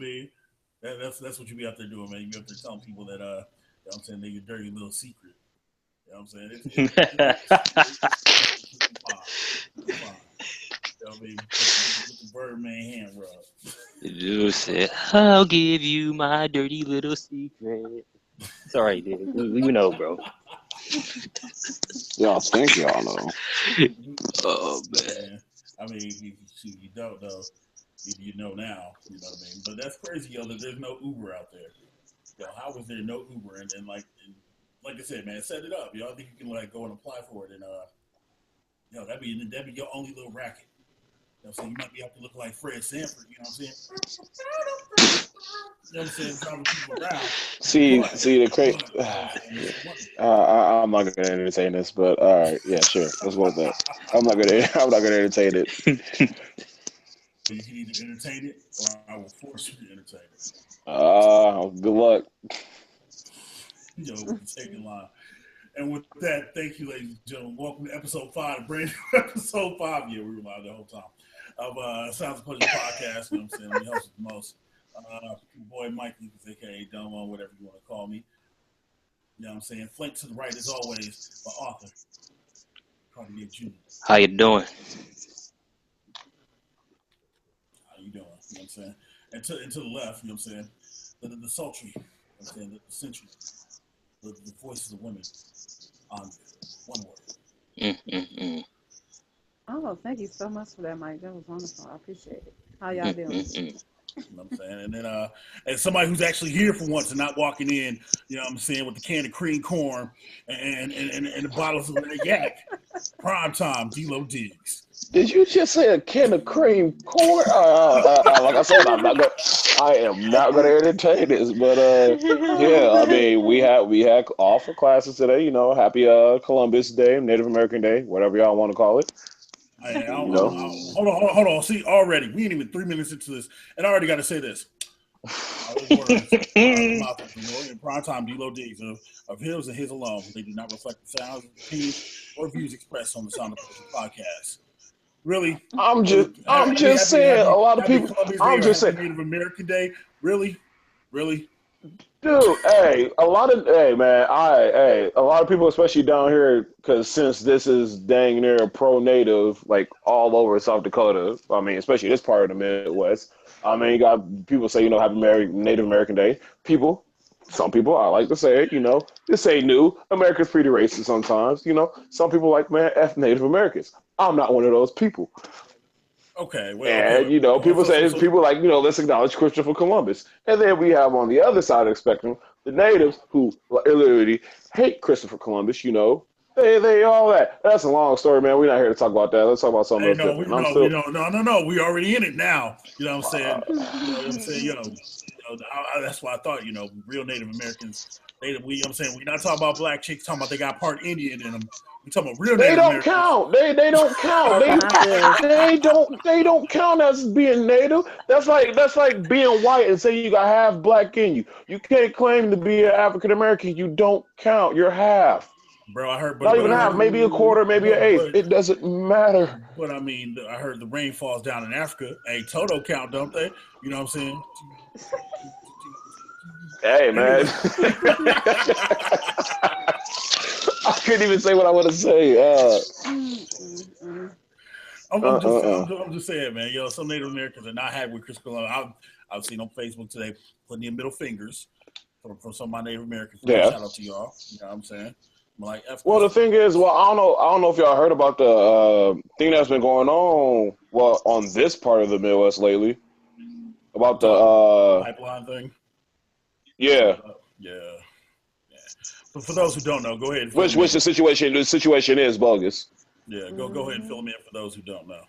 mean? That's what you be out there doing, man. You be out there telling people that, you know what I'm saying, they're your dirty little secret. You know what I'm saying? It's fine. It's fine. You know what I mean? With the Birdman hand rub. You said, I'll give you my dirty little secret. It's all right, dude. We know, bro. Y'all think y'all know. Oh, man. Yeah. I mean, you don't know. You know now. You know what I mean? But that's crazy, yo, that there's no Uber out there. Yo, how was there no Uber? And like I said, man, set it up. Yo, I think you can like go and apply for it, and yo, that'd be your only little racket. You know what I'm saying? You might be able to look like Fred Sanford. You know what I'm saying? You know what I'm saying? Driving people around. See the crazy. I'm not gonna entertain this, but all right, yeah, sure, let's go with that. I'm not gonna entertain it. You can either entertain it, or I will force you to entertain it. Good luck. Yo, take in line. And with that, thank you, ladies and gentlemen. Welcome to episode 5, brand new episode 5. Yeah, we were live the whole time. Of Sounds of Pleasure podcast. You know what I'm saying? We host it the most. Boy Mike, aka Dumbo, whatever you want to call me. You know what I'm saying? Flanked to the right, as always, by Author Quardeay Julien. How you doing? How you doing? You know what I'm saying? And to the left, you know what I'm saying? The sultry, you know what I'm saying? The sensual, the voices of women. Onja, one word. Oh, thank you so much for that, Mike. That was wonderful. I appreciate it. How y'all doing? You know what I'm saying? And then and somebody who's actually here for once and not walking in, you know what I'm saying, with the can of cream corn and the bottles of that yak. Primetime, D-Lo Diggs. Did you just say a can of cream corn? Like I said, I am not gonna entertain this. But yeah, I mean, we had off for classes today. You know, happy Columbus Day, Native American Day, whatever y'all want to call it. Hold on. See, already we ain't even 3 minutes into this, and I already got to say this. All those words in Primetime, D-Lo Diggs of his and his alone. They do not reflect the sounds, opinions, or views expressed on the Sound of Pleasure podcast. Really, I'm just saying. A lot of people. I'm just saying. Native American Day. Really. Dude, a lot of people, especially down here, because since this is dang near pro-native, like all over South Dakota, I mean, especially this part of the Midwest, I mean, you got people say, you know, Happy Native American Day. Some people, I like to say it, you know, they say new. America's pretty racist sometimes, you know. Some people like, man, F Native Americans. I'm not one of those people. Okay, well, and you know, people people like, you know, let's acknowledge Christopher Columbus, and then we have on the other side of the spectrum the natives who literally hate Christopher Columbus. You know, they all that. That's a long story, man. We're not here to talk about that. Let's talk about something else different. No, we already in it now. You know what I'm saying? You know what I'm saying? That's why I thought, you know, real Native Americans. You know what I'm saying? We're not talking about black chicks talking about they got part Indian in them. We talking about real Native Americans. They don't count. They don't count as being native. That's like being white and saying you got half black in you. You can't claim to be an African American. You don't count. You're half. Bro, I heard, not even half, maybe a quarter, maybe an eighth. It doesn't matter. But I mean, I heard the rain falls down in Africa. Hey, Toto count, don't they? You know what I'm saying? Hey, man. I couldn't even say what I want to say. I'm just saying, man. Yo, some Native Americans are not happy with Chris Columbus. I've seen on Facebook today putting in middle fingers from some of my Native Americans. Yeah. Shout out to y'all. You know what I'm saying? I'm like, well, the thing is, I don't know if y'all heard about the thing that's been going on. Well, on this part of the Midwest lately, about the pipeline thing. Yeah. Yeah. But for those who don't know, go ahead. Which the situation is bogus. Yeah, go ahead and fill them in for those who don't know.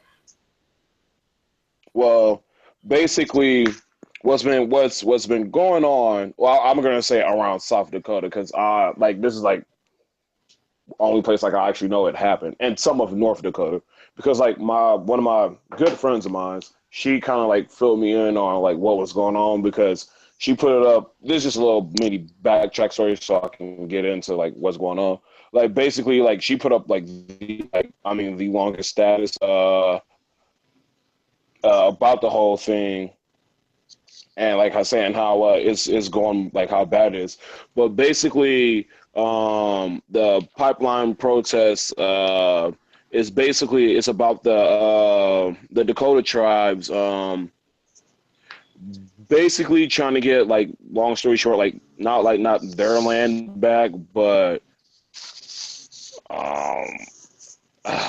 Well, basically, what's been going on? Well, I'm gonna say around South Dakota because this is like only place like I actually know it happened, and some of North Dakota because like one of my good friends of mine, she kind of like filled me in on like what was going on because she put it up. This is just a little mini backtrack story so I can get into like what's going on. Like basically, like she put up like the longest status about the whole thing. and like I was saying how it's going, like how bad it is. But basically, the pipeline protest is basically it's about the Dakota tribes basically trying to get, like, long story short, like not their land back, but um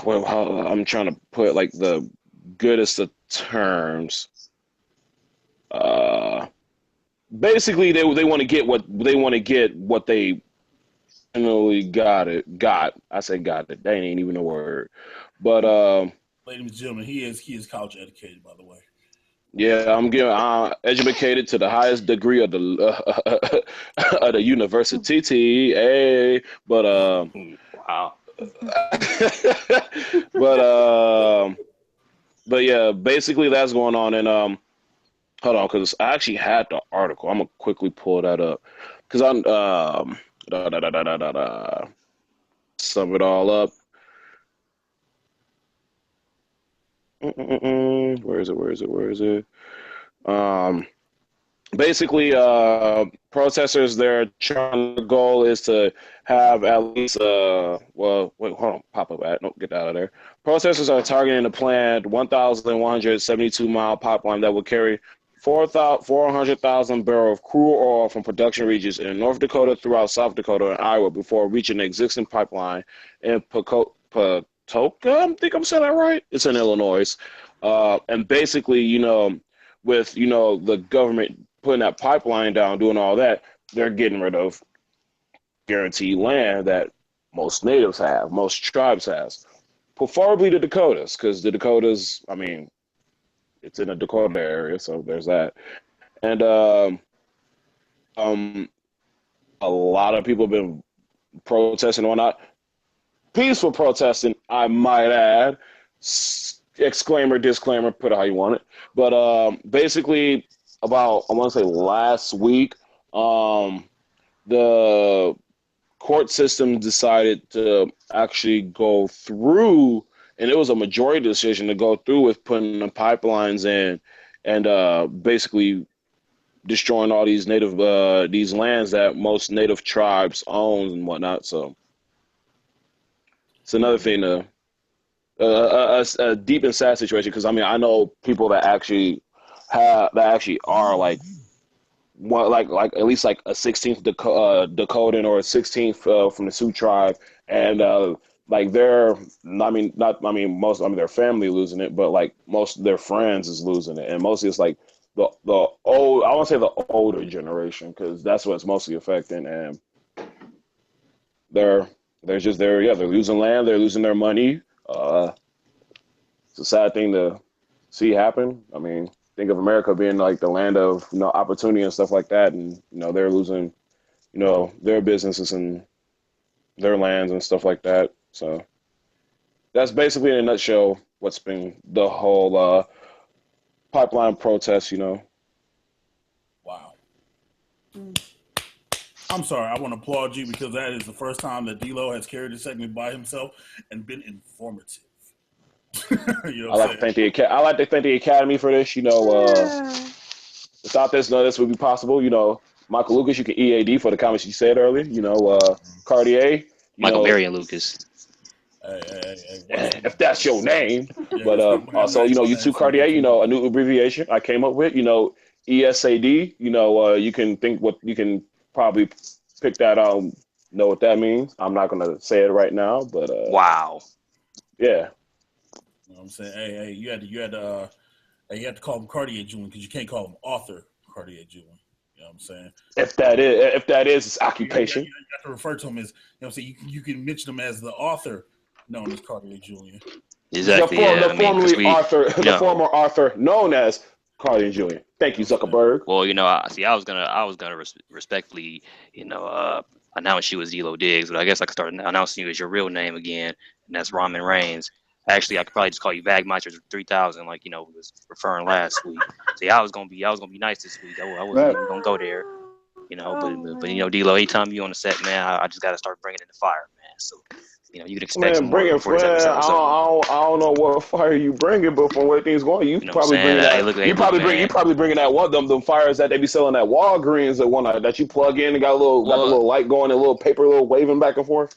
well, I'm trying to put like the goodest of terms. Uh, Basically, they want to get what they finally got. I say got it. That ain't even a word. But Ladies and gentlemen, he is college educated, by the way. yeah, I'm getting educated to the highest degree of the of the university. Hey, but Wow. but but yeah, basically that's going on. And hold on, because I actually had the article. I'm gonna quickly pull that up because I'm sum it all up. Where is it? Where is it? Where is it? Um, Basically, protesters, their goal is to have at least well, wait, hold on, pop up ad. No, get out of there. Protesters are targeting a planned 1,172-mile pipeline that will carry 400,000 barrels of crude oil from production regions in North Dakota throughout South Dakota and Iowa before reaching the existing pipeline in Patoka. I think I'm saying that right. It's in Illinois. And basically, with the government putting that pipeline down, doing all that, they're getting rid of guaranteed land that most natives have, most tribes has, preferably the Dakotas, because the Dakotas, I mean, it's in the Dakota area, so there's that. And um, a lot of people have been protesting and whatnot. Peaceful protesting, I might add. Exclaimer, disclaimer, put it how you want it. But basically, about, I want to say last week, the court system decided to actually go through, and it was a majority decision to go through with putting the pipelines in and basically destroying all these these lands that most native tribes own and whatnot. So it's another thing to a deep and sad situation, because I mean I know people that actually are like one, like at least like a 16th Dakotan or a 16th from the Sioux tribe, and like most, I mean, their family losing it, but like most of their friends is losing it, and mostly it's like the old, I want to say the older generation, because that's what's mostly affecting, and they're losing land, they're losing their money. It's a sad thing to see happen. I mean, think of America being like the land of opportunity and stuff like that, and they're losing their businesses and their lands and stuff like that. So that's basically in a nutshell what's been the whole pipeline protest. Wow. I'm sorry. I want to applaud you because that is the first time that D-Lo has carried a segment by himself and been informative. I like to thank the Academy for this. Without this, none of this would be possible. Michael Lucas, you can EAD for the comments you said earlier. Quardeay, Michael Marion Lucas. If that's your name. Yeah, but also, you too, Quardeay, a new abbreviation I came up with, ESAD. You can think what you can probably pick that out, know what that means. I'm not gonna say it right now, but wow. Yeah. You know what I'm saying? Hey, you had to call him Quardeay Julien because you can't call him Author Quardeay Julien. You know what I'm saying? If that is his occupation, you have to refer to him as, what I'm saying, you can mention him as the author known as Quardeay Julien. Exactly. The former author known as Quardeay Julien. Thank you, Zuckerberg. Well, I was gonna respectfully, announce you as D-Lo Diggs, but I guess I could start announcing you as your real name again, and that's Ramen Reigns. Actually, I could probably just call you Bagmeister 3000, like was referring last week. See, I was gonna be nice this week. I wasn't even gonna go there, but D-Lo, anytime you on the set, man, I just gotta start bringing in the fire, man. So, you can expect some Man, more bring it, for this man. episode. I don't know what fire you bringing, but from where things going, you You know probably what I'm bringing saying? that. Hey, look, man. You probably bringing that one them fires that they be selling at Walgreens that one that you plug in and got a little light going, and a little paper, little waving back and forth.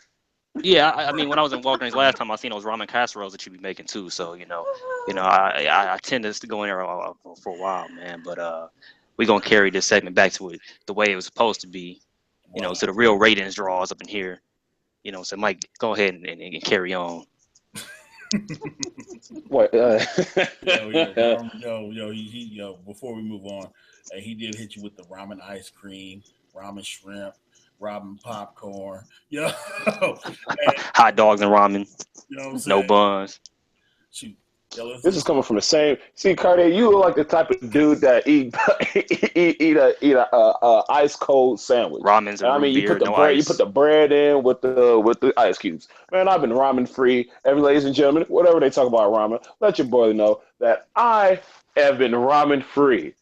Yeah, I mean, when I was in Walgreens last time, I seen those ramen casseroles that you be making too. So, I tend to go in there for a while, man. But we're gonna carry this segment back to it the way it was supposed to be. So the real ratings draws up in here. So Mike, go ahead and carry on. What? Before we move on, he did hit you with the ramen ice cream, ramen shrimp, ramen popcorn. Hot dogs and ramen. You know what I'm saying? No buns. Shoot. This is coming from the same. See, Quardeay, you look like the type of dude that eat a ice cold sandwich. Ramen's and root you beer, put the no bread, ice. you put the bread in with the ice cubes. Man, I've been ramen free. Ladies and gentlemen, whatever they talk about ramen, let your boy know that I have been ramen free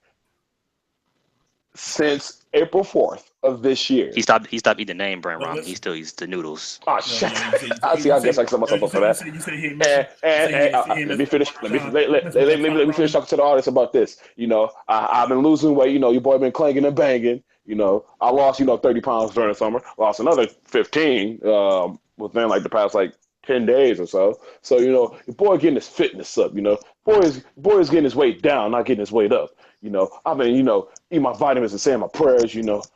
since April 4th of this year. He stopped eating the name brand ramen. He still eats the noodles. Oh shit! I guess I can set myself up for that. Let me finish. Let me finish talking to the audience about this. I've been losing weight. Your boy been clanging and banging. I lost 30 pounds during the summer. Lost another 15 within like the past 10 days or so. So your boy getting his fitness up. Boy is getting his weight down, not getting his weight up. I've been eating my vitamins and saying my prayers.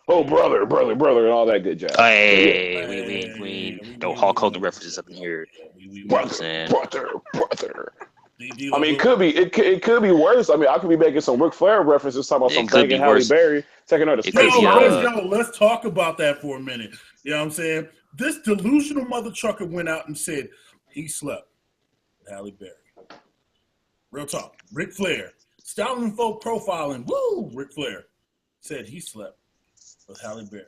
Oh brother, and all that good jazz. Hey, we no Hulk Hogan references up in here. Brother. I mean, it could be worse. I mean, I could be making some Ric Flair references, talking about some banging Halle Berry, taking her to space. Let's talk about that for a minute. You know what I'm saying? This delusional mother trucker went out and said he slept with Halle Berry. Real talk. Ric Flair. Styling folk profiling. Woo! Ric Flair said he slept with Halle Berry.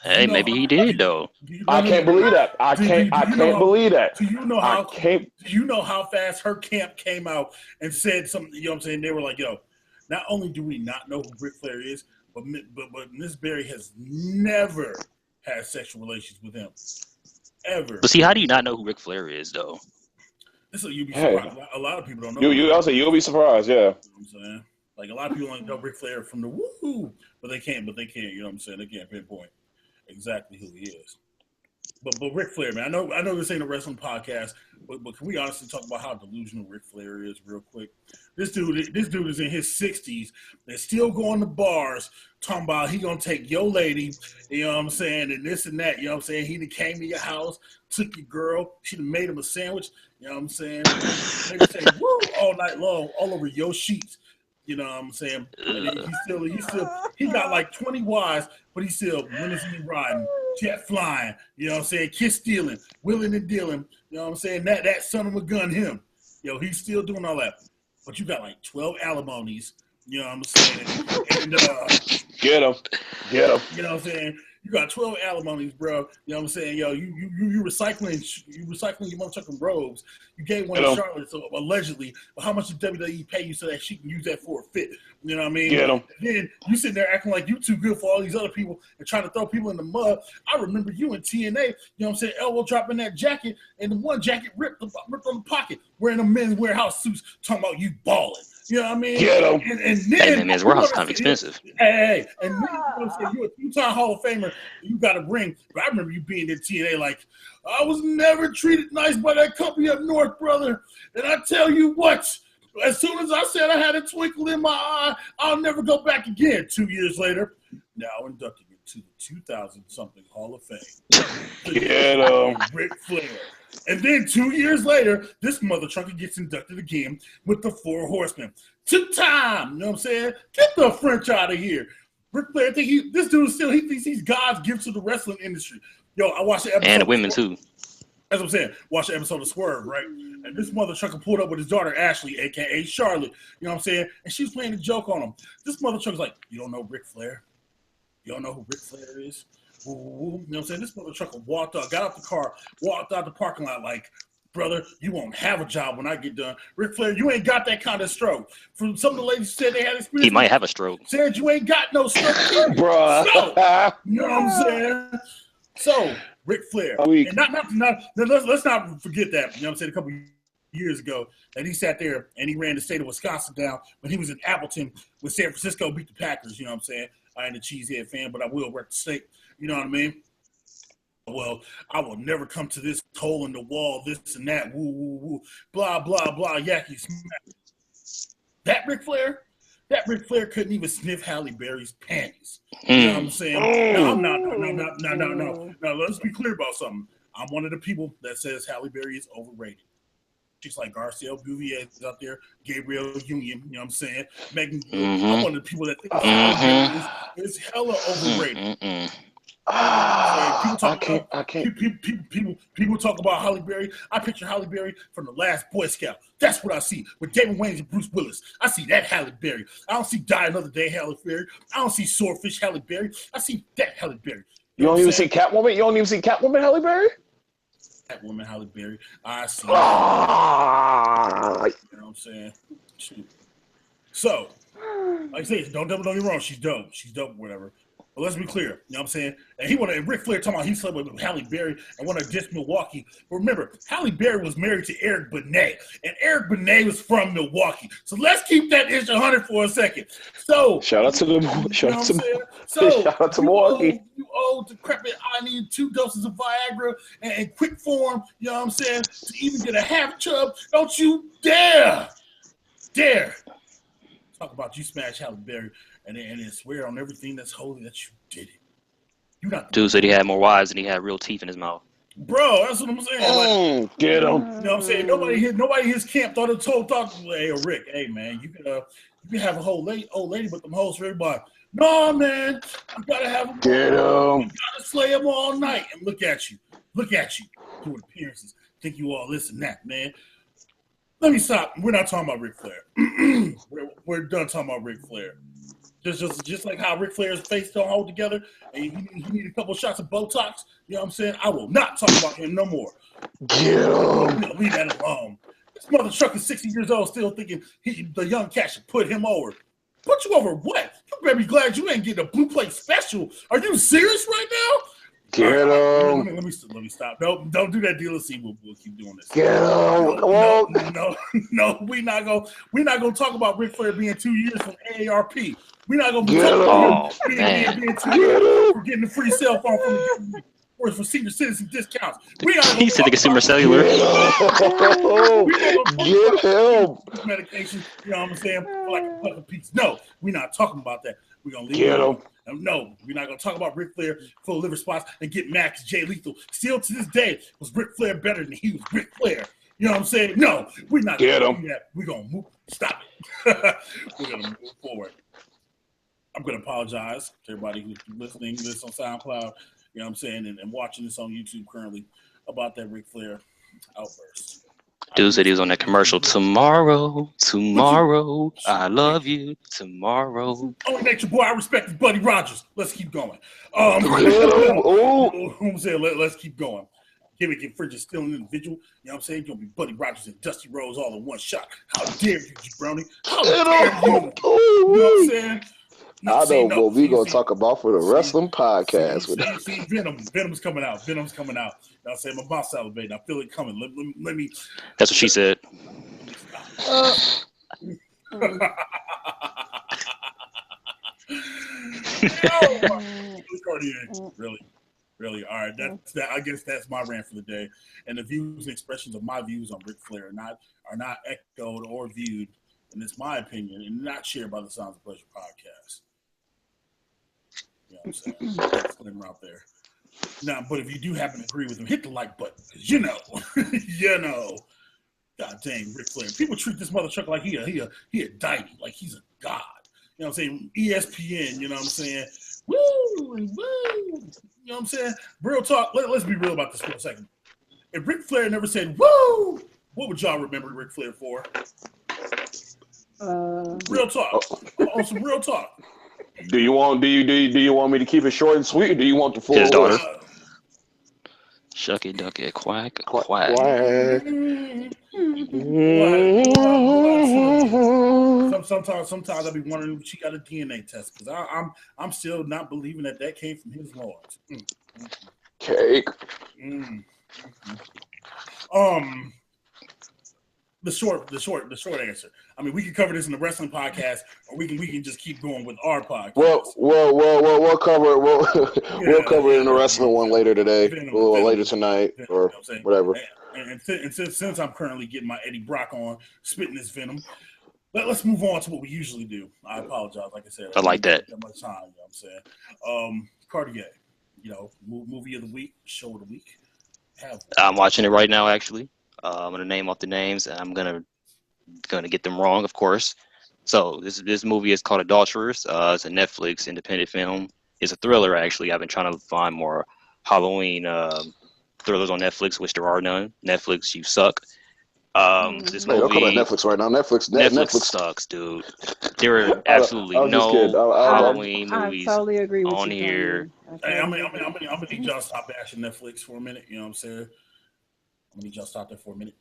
Hey, maybe he did though. I can't believe that. I can't believe that. Do you know how fast her camp came out and said something? You know what I'm saying? They were like, "Yo, not only do we not know who Ric Flair is, but Miss Berry has never had sexual relations with him, ever." But see, how do you not know who Ric Flair is though? So you'd be surprised. A lot of people don't know. You'll be surprised, yeah. You know what I'm saying? Like a lot of people only know Ric Flair from the woohoo, but they can't. You know what I'm saying? They can't pinpoint exactly who he is. But Ric Flair, man, I know this ain't a wrestling podcast, but can we honestly talk about how delusional Ric Flair is real quick? This dude is in his 60s. They're still going to bars talking about he gonna take your lady, you know what I'm saying, and this and that, you know what I'm saying? He done came to your house, took your girl, she done made him a sandwich, you know what I'm saying? They say woo all night long, all over your sheets. You know what I'm saying? And he got like 20 wives, but he's still limousine riding, jet flying, you know what I'm saying? Kiss stealing, willing and dealing, you know what I'm saying? That son of a gun him. He's still doing all that. But you got like 12 alimonies, you know what I'm saying? And get him. You know what I'm saying? You got 12 alimonies, bro. You know what I'm saying? You recycling your motherfucking robes. You gave one to Charlotte, so allegedly. But how much did WWE pay you so that she can use that for a fit? You know what I mean? Get him. And then you sitting there acting like you too good for all these other people and trying to throw people in the mud. I remember you in TNA, you know what I'm saying, elbow dropping that jacket, and the one jacket ripped on the pocket, wearing a men's warehouse suits, talking about you balling. You know what I mean? Get him. And then men's warehouse kind of expensive. Hey, and then you're a two-time Hall of Famer. You got a ring. But I remember you being in TNA like, I was never treated nice by that company up north, brother. And I tell you what, as soon as I said I had a twinkle in my eye, I'll never go back again. 2 years later, now inducted into the 2000-something Hall of Fame. Get him. Ric Flair. And then 2 years later, this mother trucker gets inducted again with the Four Horsemen. 2-time, you know what I'm saying? Get the French out of here. Ric Flair, this dude he thinks he's God's gift to the wrestling industry. Yo, I watched the episode. And the women too. That's what I'm saying. Watch the episode of Swerve, right? And this mother trucker pulled up with his daughter, Ashley, a.k.a. Charlotte. You know what I'm saying? And she was playing a joke on him. This mother trucker's like, you don't know Ric Flair? You don't know who Ric Flair is? You know what I'm saying? This mother trucker got out the car, walked out the parking lot like, brother, you won't have a job when I get done. Ric Flair, you ain't got that kind of stroke. From some of the ladies who said they had experience. He might have a stroke. Said you ain't got no stroke. Bruh. So, you know what I'm saying? So, Ric Flair. Weak. And let's not forget that, you know what I'm saying, a couple years ago that he sat there and he ran the state of Wisconsin down when he was in Appleton when San Francisco beat the Packers, you know what I'm saying? I ain't a cheesehead fan, but I will rep the state, you know what I mean? Well, I will never come to this hole in the wall, this and that, woo, woo, woo, blah, blah, blah, yaki smack. That Ric Flair couldn't even sniff Halle Berry's panties. You know what I'm saying? No, let's be clear about something. I'm one of the people that says Halle Berry is overrated. Just like Garcia Bouvier is out there, Gabrielle Union, you know what I'm saying? Megan, I'm one of the people that think Halle Berry is hella overrated. People talk about Halle Berry. I picture Halle Berry from The Last Boy Scout. That's what I see with David Wayne and Bruce Willis. I see that Halle Berry. I don't see Die Another Day Halle Berry. I don't see Swordfish Halle Berry. I see that Halle Berry. You don't even see Catwoman? You don't even see Catwoman Halle Berry? Catwoman Halle Berry. I see. You know what I'm saying? Shoot. So, like I say, don't get me wrong. She's dope. She's dope, whatever. But let's be clear, you know what I'm saying? And Ric Flair talking about he slept with Halle Berry and wanted to diss Milwaukee. But remember, Halle Berry was married to Eric Benet, and Eric Benet was from Milwaukee. So let's keep that ish 100 for a second. So shout out to Milwaukee. You old decrepit, I need 2 doses of Viagra and quick form, you know what I'm saying, to even get a half chub. Don't you dare talk about you smash Halle Berry and then swear on everything that's holy that you did it. You not Dude said he had more wives than he had real teeth in his mouth. Bro, that's what I'm saying. Like, get him. You know what I'm saying? Nobody in his camp thought hey, Rick, hey man, you can have a whole old lady, but them hoes for everybody. No, man, you gotta have them. Get him. You gotta slay them all night. And look at you doing appearances. Think you all this and that, man. Let me stop. We're not talking about Ric Flair. We're done talking about Ric Flair. Just like how Ric Flair's face don't hold together and he need a couple shots of Botox, you know what I'm saying? I will not talk about him no more. Get him. Leave that alone. This mother trucker is 60 years old still thinking the young cat should put him over. Put you over what? You better be glad you ain't getting a blue plate special. Are you serious right now? Get him. Let me stop. No, don't do that deal. Let's see. We'll keep doing this. Get him. No. We're not gonna talk about Ric Flair being 2 years from AARP. We're not gonna get talk about him being 2 years for getting a free cell phone from the or for senior citizen discounts. He said the consumer cellular. Get him. Medication, you know what I'm saying? For like a puff of peace. No, we're not talking about that. We're gonna leave get him. No, we're not gonna talk about Ric Flair full of liver spots and get Max Jay Lethal. Still to this day, was Ric Flair better than he was Ric Flair? You know what I'm saying? No, we're not gonna do that. We're gonna move. Stop it. We're gonna move forward. I'm gonna apologize to everybody who's listening to this on SoundCloud. You know what I'm saying, and watching this on YouTube currently about that Ric Flair outburst. Dude said he was on that commercial tomorrow. I love you tomorrow. Only nature boy, I respect his Buddy Rogers. Let's keep going. I'm saying let's keep going. Gimmick and Fridge is still an individual. You know what I'm saying? You're gonna be Buddy Rogers and Dusty Rhodes all in one shot. How dare you, Jabroni? How dare you? You know what I'm saying? I know what we gonna talk about for the wrestling podcast. See, Venom's coming out. You know what I'm saying? My mouth's salivating. I feel it coming. Let me. That's what she said. Really. All right. That. I guess that's my rant for the day. And the views and expressions of my views on Ric Flair are not echoed or viewed, and it's my opinion, and not shared by the Sounds of Pleasure podcast. You know what I'm saying? Disclaimer out there. Now, but if you do happen to agree with him, hit the like button. Because you know. God dang, Ric Flair. People treat this mother trucker like he a deity, like he's a god. You know what I'm saying? ESPN, you know what I'm saying? Woo! You know what I'm saying? Real talk. Let's be real about this for a second. If Ric Flair never said woo, what would y'all remember Ric Flair for? Real talk. On some real talk. Do you want me to keep it short and sweet, or do you want the full? His daughter. Shucky ducky quack quack. Sometimes I be wondering if she got a DNA test because I'm still not believing that came from his loins. Cake. Mm. Um, the short answer. I mean, we can cover this in the wrestling podcast, or we can just keep going with our podcast. We'll cover it. We'll cover it in the wrestling one later today, or later tonight, or whatever. And since I'm currently getting my Eddie Brock on, spitting this venom, let's move on to what we usually do. I apologize, like I said, I like that. That much time, you know what I'm saying? Quardeay, movie of the week, show of the week. I'm watching it right now, actually. I'm gonna name off the names, and I'm gonna get them wrong, of course. So this movie is called Adulterers. It's a Netflix independent film. It's a thriller, actually. I've been trying to find more Halloween thrillers on Netflix, which there are none. Netflix, you suck. This movie. Don't come at Netflix right now. Netflix sucks, dude. There are absolutely no Halloween movies totally agree with on you, here. Hey, I'm gonna need y'all to stop bashing Netflix for a minute. You know what I'm saying? I'm gonna need y'all to stop there for a minute.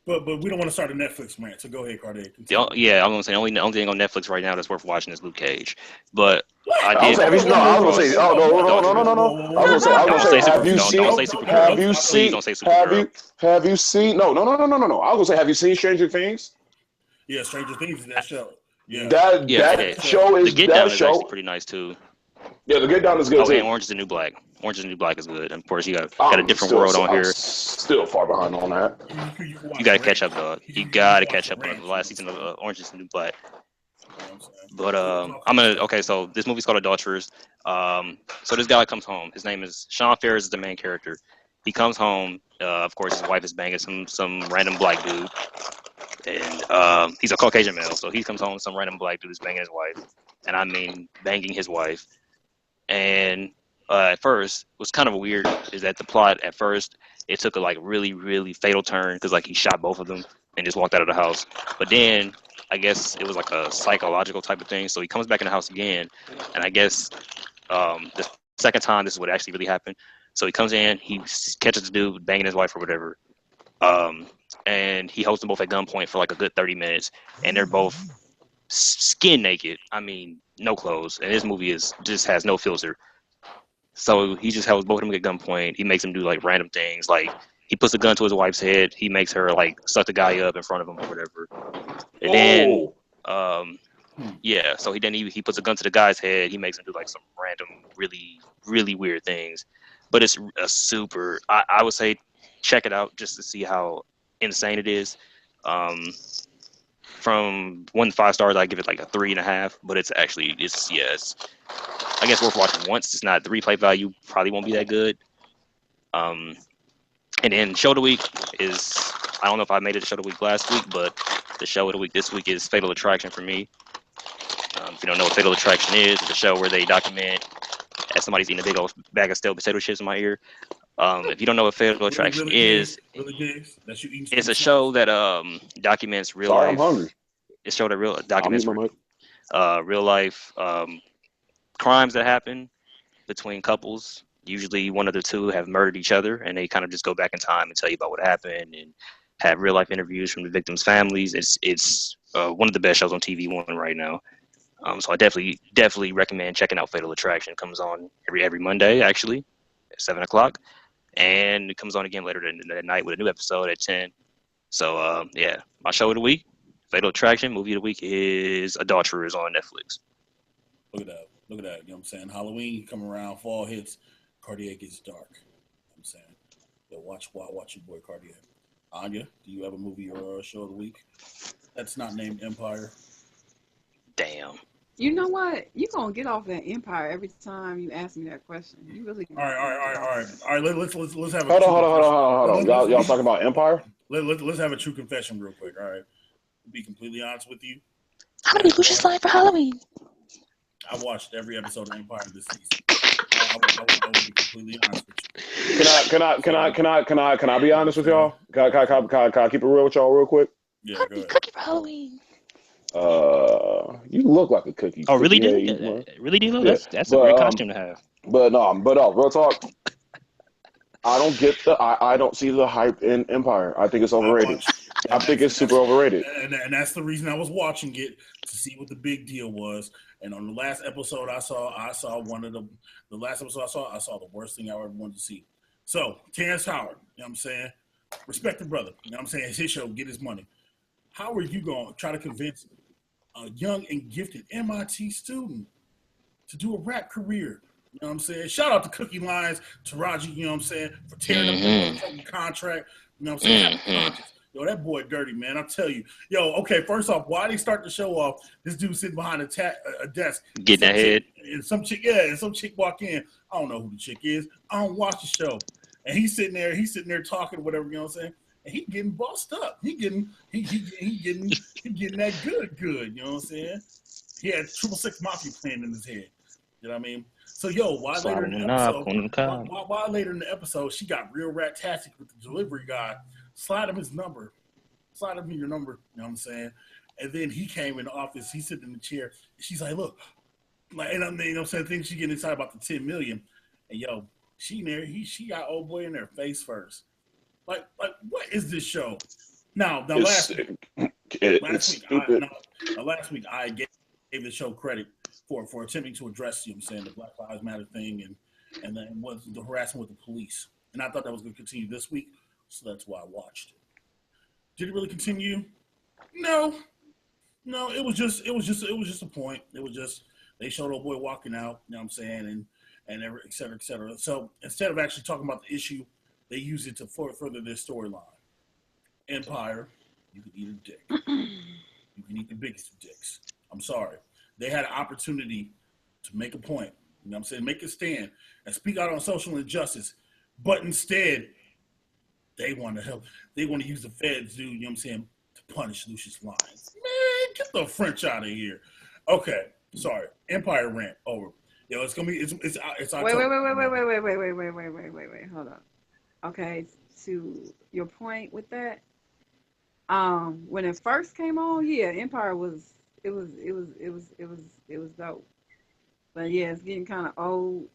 But we don't want to start a Netflix rant, so go ahead, Quardeay. Yeah, I'm gonna say the only thing on Netflix right now that's worth watching is Luke Cage. But I was gonna say, have you seen? No. I was gonna say, have you seen Stranger Things? Yeah, Stranger Things is that show. Yeah, that show is The Get Down is actually pretty nice too. Yeah, The Get Down is good too. And Orange is the New Black. Orange is the New Black is good. And of course, you got a different world on here. Still far behind on that. You got to catch up, dog. You got to catch up on the last season of Orange is the New Black. But so this movie's called Adulterers. So this guy comes home. His name is Sean Ferris, is the main character. He comes home. Of course, his wife is banging some random black dude. And he's a Caucasian male, so he comes home, some random black dude is banging his wife. And I mean banging his wife. And at first, what's kind of weird is that the plot at first, it took a really, really fatal turn because he shot both of them and just walked out of the house. But then I guess it was like a psychological type of thing. So he comes back in the house again, and I guess the second time this is what actually really happened. So he comes in, he catches the dude banging his wife or whatever, and he holds them both at gunpoint for like a good 30 minutes, and they're both skin naked. I mean, no clothes. And this movie just has no filter. So he just holds both of them at gunpoint. He makes them do random things, he puts a gun to his wife's head. He makes her suck the guy up in front of him or whatever. And then, so he puts a gun to the guy's head. He makes him do some random, really, really weird things. But it's a super. I would say check it out just to see how insane it is. From 1 to 5 stars, I give it a 3.5. But it's I guess worth watching once. It's not the replay value. Probably won't be that good. And then show of the week is, I don't know if I made it to show of the week last week, but the show of the week this week is Fatal Attraction for me. If you don't know what Fatal Attraction is, it's a show where they document, as somebody's eating a big old bag of stale potato chips in my ear. If you don't know what Fatal Attraction is, it's a show that documents real life. I'm hungry. It's a show that documents real life crimes that happen between couples. Usually one of the two have murdered each other, and they kind of just go back in time and tell you about what happened and have real life interviews from the victims' families. It's one of the best shows on TV One right now. So I definitely recommend checking out Fatal Attraction. It comes on every Monday, actually, at 7:00, and it comes on again later that night with a new episode at 10. So my show of the week, Fatal Attraction. Movie of the week is Adulterers on Netflix. Look at that. You know what I'm saying? Halloween come around, fall hits, Quardeay gets dark. You know what I'm saying? So watch your boy Quardeay. Onja, do you have a movie or a show of the week that's not named Empire? Damn. You know what? You're going to get off that Empire every time you ask me that question. You really All right. Let's have a hold on. Y'all talking about Empire? Let's have a true confession real quick, all right? To be completely honest with you, I'm going to be Lucius Slime for Halloween. I watched every episode of Empire this season. I will be completely honest with you. Can I be honest with y'all? Can I keep it real with y'all real quick? Yeah, go ahead. Cookie for Halloween. You look like a cookie. Oh, really, do? Really, do? That's a great costume to have. But real talk. I don't get I don't see the hype in Empire. I think it's overrated. I think it's super overrated. And that's the reason I was watching it, to see what the big deal was. And on the last episode I saw one of the last episode I saw the worst thing I ever wanted to see. So, Terrence Howard, you know what I'm saying? Respect the brother. You know what I'm saying? It's his show, get his money. How are you going to try to convince a young and gifted MIT student to do a rap career? You know what I'm saying? Shout out to Cookie Lines, Taraji, you know what I'm saying, for tearing up the motherfucking contract. You know what I'm saying? Have conscience. Yo, that boy dirty, man. I'll tell you. Yo, okay, first off, why they start the show off, this dude sitting behind a desk. Getting that head. And some chick walk in. I don't know who the chick is. I don't watch the show. And he's sitting there talking or whatever, you know what I'm saying? And he getting bossed up. He getting that good, you know what I'm saying? He had 666 Mafia playing in his head. You know what I mean? So why later in the episode she got real rat-tastic with the delivery guy, slide him your number, you know what I'm saying? And then he came in the office, he's sitting in the chair, and she's like, look, like, and I mean, you know what I'm saying, think she getting excited about the $10 million. And she got old boy in there face first. Like what is this show? Now last week I gave the show credit for attempting to address, you know what I'm saying, the Black Lives Matter thing and then was the harassment with the police. And I thought that was going to continue this week, so that's why I watched it. Did it really continue? No, it was just a point. It was just they showed old boy walking out, you know what I'm saying, and et cetera, et cetera. So instead of actually talking about the issue, they use it to further their storyline. Empire, you can eat a dick. You can eat the biggest of dicks. I'm sorry. They had an opportunity to make a point, you know what I'm saying, make a stand and speak out on social injustice, but instead they want to help. They want to use the feds, dude, you know what I'm saying, to punish Lucius Lyons. Man, get the French out of here. Okay, sorry. Empire rant over. It's gonna be it's Wait, hold on. Okay, to your point with that, when it first came on, Empire was dope. But it's getting kind of old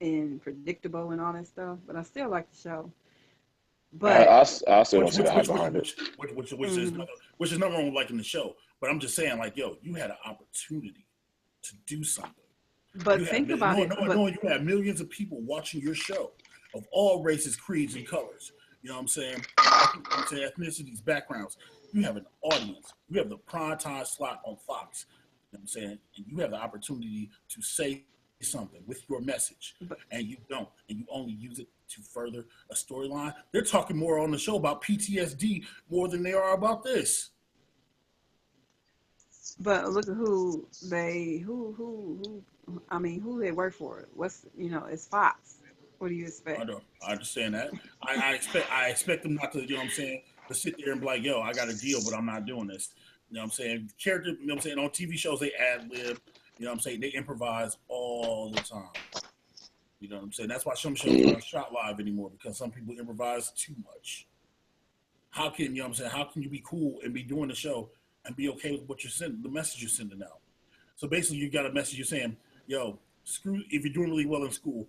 and predictable and all that stuff. But I still like the show. But I still don't see the hype behind it. Which is nothing wrong with liking the show. But I'm just saying, like, you had an opportunity to do something. But think about it. Knowing you had millions of people watching your show of all races, creeds, and colors. You know what I'm saying? Ethnicities, backgrounds. You have an audience. You have the primetime slot on Fox. You know what I'm saying? And you have the opportunity to say something with your message. And you don't. And you only use it to further a storyline. They're talking more on the show about PTSD more than they are about this. But look at who they work for. It's Fox. What do you expect? I know. I understand that. I expect them not to, you know what I'm saying, to sit there and be like, yo, I got a deal, but I'm not doing this. You know what I'm saying? Character, you know what I'm saying, on TV shows, they ad-lib. You know what I'm saying? They improvise all the time. You know what I'm saying? That's why some shows aren't shot live anymore, because some people improvise too much. How can, you know what I'm saying, how can you be cool and be doing the show and be okay with what you're sending, the message you're sending out? So basically, you got a message you're saying, yo, screw, if you're doing really well in school,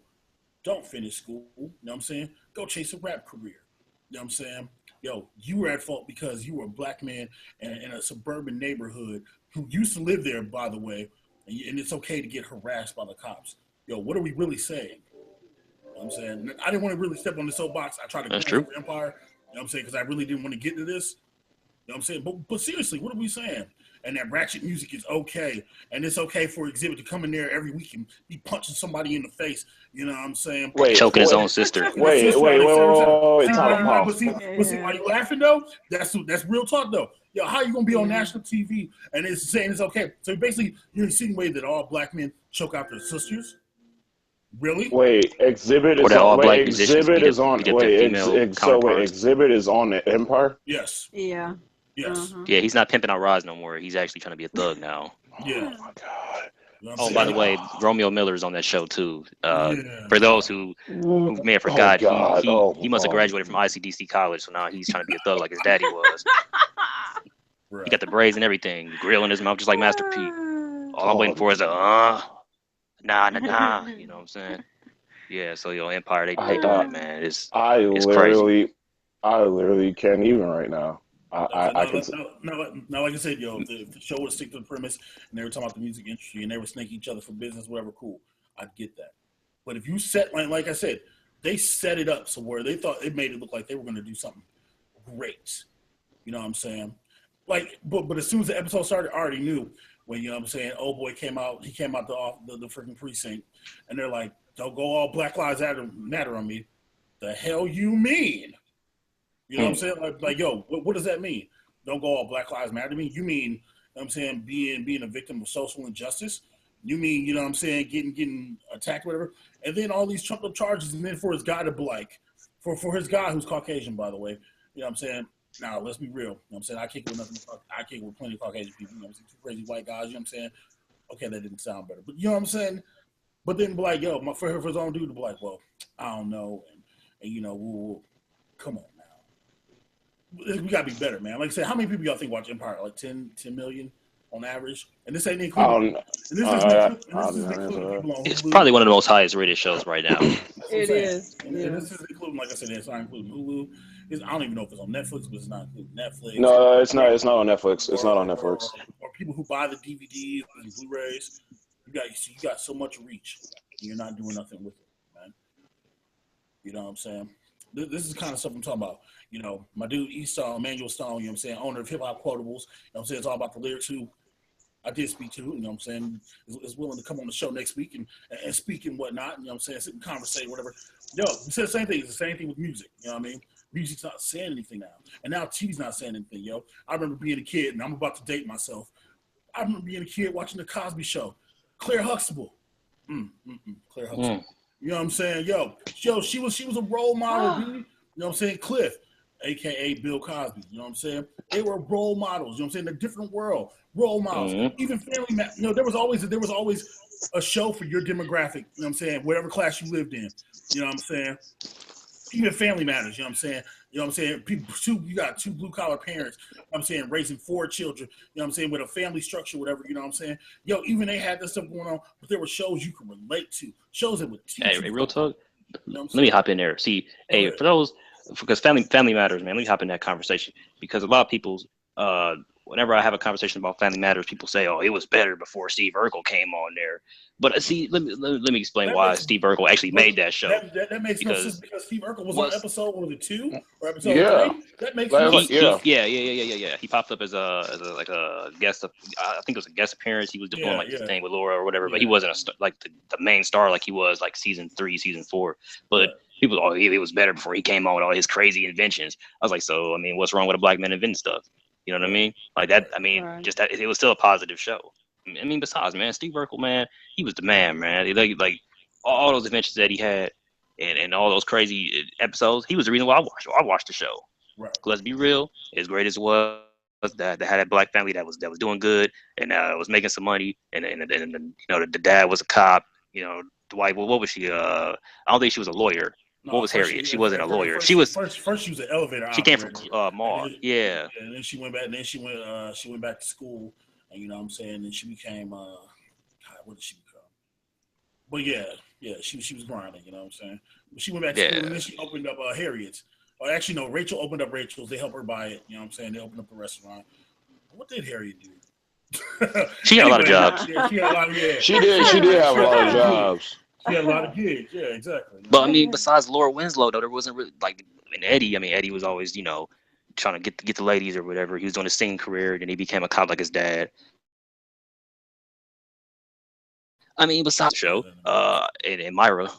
don't finish school. You know what I'm saying? Go chase a rap career. You know what I'm saying? Yo, you were at fault because you were a black man in a suburban neighborhood who used to live there, by the way, and it's okay to get harassed by the cops. Yo, what are we really saying? You know what I'm saying? I didn't want to really step on the soapbox. I tried to go for Empire, you know what I'm saying, because I really didn't want to get into this. You know what I'm saying? But seriously, what are we saying? And that ratchet music is okay. And it's okay for Exhibit to come in there every week and be punching somebody in the face. You know what I'm saying? Choking his own sister. Wait. But see, are you laughing, though? That's real talk, though. Yo, how you going to be on national TV and it's saying it's okay? So basically, you're insinuating that all black men choke out their sisters? Really? Wait, Exhibit is on the Empire? Yes. Yeah. Yes. Yeah, he's not pimping out Roz no more. He's actually trying to be a thug now. Yeah. Oh my God. Oh, by the way, Romeo Miller's on that show too. For those who may have forgot, he must have graduated from ICDC college, so now he's trying to be a thug like his daddy was. Right. He got the braids and everything, grill in his mouth just like Master P. All I'm waiting for is a nah. You know what I'm saying? Yeah. So Empire, they doing it, man. It's crazy. I literally can't even right now. Like I said, if the show would stick to the premise and they were talking about the music industry and they were snaking each other for business, whatever, cool. I get that. But if you set, like I said, they set it up so where they thought it made it look like they were going to do something great. You know what I'm saying? Like, but as soon as the episode started, I already knew when, you know what I'm saying, old boy came out, he came out the freaking precinct, and they're like, don't go all Black Lives Matter on me. The hell you mean? You know what I'm saying? Like yo, what does that mean? Don't go all Black Lives Matter to me? You mean, you know what I'm saying, being a victim of social injustice? You mean, you know what I'm saying, getting attacked, whatever? And then all these trumped up charges, and then for his guy to be like, for his guy who's Caucasian, by the way, you know what I'm saying? Now, let's be real. You know what I'm saying? I kick with nothing. I kick with plenty of Caucasian people. You know what I'm saying? Two crazy white guys, you know what I'm saying? Okay, that didn't sound better. But you know what I'm saying? But then be like, yo, for his own dude to be like, well, I don't know. And you know, we'll come on now. We got to be better, man. Like I said, how many people y'all think watch Empire? Like 10 million on average? And this ain't including. This isn't including people on Hulu. It's probably one of the most highest rated shows right now. It is. And this is including, like I said, it's not including Hulu. I don't even know if it's on Netflix, but it's not including Netflix. No, it's not. It's not on Netflix. It's not on Netflix. Or people who buy the DVDs and Blu-rays. You got so much reach, and you're not doing nothing with it, man. You know what I'm saying? This is the kind of stuff I'm talking about. You know, my dude Emmanuel Stone, you know what I'm saying, owner of Hip Hop Quotables. You know what I'm saying? It's all about the lyrics who I did speak to, you know what I'm saying, is willing to come on the show next week and speak and whatnot, you know what I'm saying, sit and conversate, whatever. Yo, we said the same thing. It's the same thing with music, you know what I mean? Music's not saying anything now. And now TV's not saying anything, yo. I remember being a kid, and I'm about to date myself. I remember being a kid watching The Cosby Show. Claire Huxtable. Claire Huxtable. You know what I'm saying? Yo, she was a role model, dude. You know what I'm saying? Cliff, a.k.a. Bill Cosby. You know what I'm saying? They were role models. You know what I'm saying? They're different world. Role models. Even Family Matters. You know, there was always a show for your demographic. You know what I'm saying? Whatever class you lived in. You know what I'm saying? Even Family Matters. You know what I'm saying? You know what I'm saying? You got two blue collar parents. You know what I'm saying? Raising 4 children. You know what I'm saying? With a family structure, whatever. You know what I'm saying? Yo, even they had this stuff going on, but there were shows you could relate to. Shows that would teach you. Hey, real talk. You know let me hop in there. See, hey, for those, because family matters, man. Let me hop in that conversation because a lot of people's, whenever I have a conversation about Family Matters, people say, "Oh, it was better before Steve Urkel came on there." But see, let me explain why Steve Urkel actually made that show. That makes no sense because Steve Urkel was on episode 2 or episode 3. That makes sense. Yeah. He popped up as a guest. I think it was a guest appearance. He was doing this thing with Laura or whatever, but he wasn't the main star like he was like season 3, season 4. But people, it was better before he came on with all his crazy inventions. I was like, so I mean, what's wrong with a black man inventing stuff? You know what I mean? Like that. I mean, just that it was still a positive show. I mean, besides, man, Steve Urkel, man, he was the man, man. Like all those adventures that he had, and all those crazy episodes. He was the reason why I watched the show. Right. Let's be real, as great as it was, that had that black family that was doing good and was making some money, and you know the dad was a cop. You know, the wife. Well, what was she? I don't think she was a lawyer. No, what was Harriet? She wasn't a lawyer. First, she was first. She was an elevator. She came from Mall. Yeah. And then she went back. And then she went back to school. And you know what I'm saying. And she became God, what did she become? But yeah. She was grinding. You know what I'm saying. But she went back to school, and then she opened up Harriet's. Or actually, no, Rachel opened up Rachel's. They helped her buy it. You know what I'm saying. They opened up the restaurant. What did Harriet do? She had a lot of jobs. Yeah, she had a lot of She did have a lot of jobs. She had a lot of gigs, yeah, exactly. But I mean, besides Laura Winslow, though, there wasn't really like Eddie. I mean, Eddie was always, you know, trying to get the ladies or whatever. He was doing his singing career, then he became a cop like his dad. I mean, besides the show, and Myra,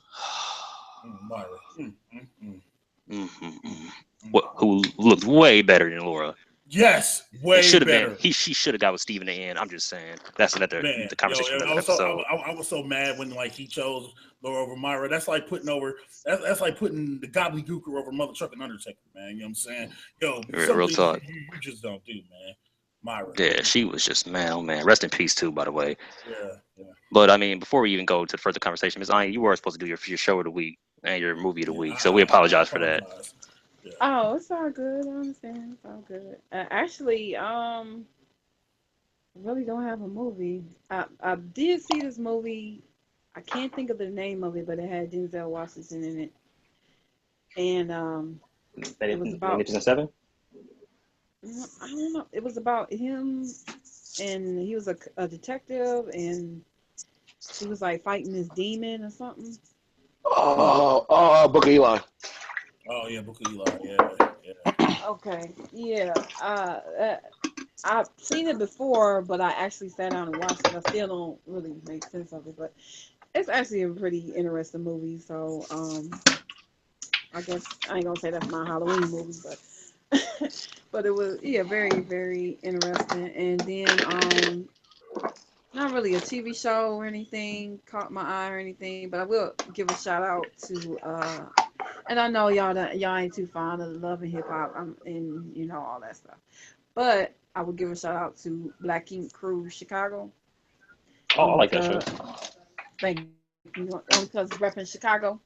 who looked way better than Laura. Yes, way better. She should have got with Steve in the end. I'm just saying. That's another the conversation. I was so mad when he chose Laura over Myra. That's like putting that's like putting the gobbledygooker over Mother Truck and Undertaker, man. You know what I'm saying? Yo, real talk. You just don't do, man. Myra. Yeah, she was just man, oh man. Rest in peace too, by the way. Yeah. But I mean, before we even go to the further conversation, Ms. Anya, you were supposed to do your show of the week and your movie of the week, so we apologize for that. Yeah. Oh, it's all good. I understand. It's all good. Actually, really don't have a movie. I did see this movie. I can't think of the name of it, but it had Denzel Washington in it. And it was about Magnificent Seven? I don't know. It was about him, and he was a detective, and he was like fighting this demon or something. Book of Eli. Oh yeah, Book of Eli. Yeah. Okay, yeah. I've seen it before, but I actually sat down and watched it. I still don't really make sense of it, but it's actually a pretty interesting movie. So, I guess I ain't gonna say that's my Halloween movie, but but it was very very interesting. And then not really a TV show or anything caught my eye or anything, but I will give a shout out to and I know y'all ain't too fond of love and hip hop and all that stuff, but I would give a shout out to Black Ink Crew Chicago. Oh, I like that show. Thank you. Because repping Chicago,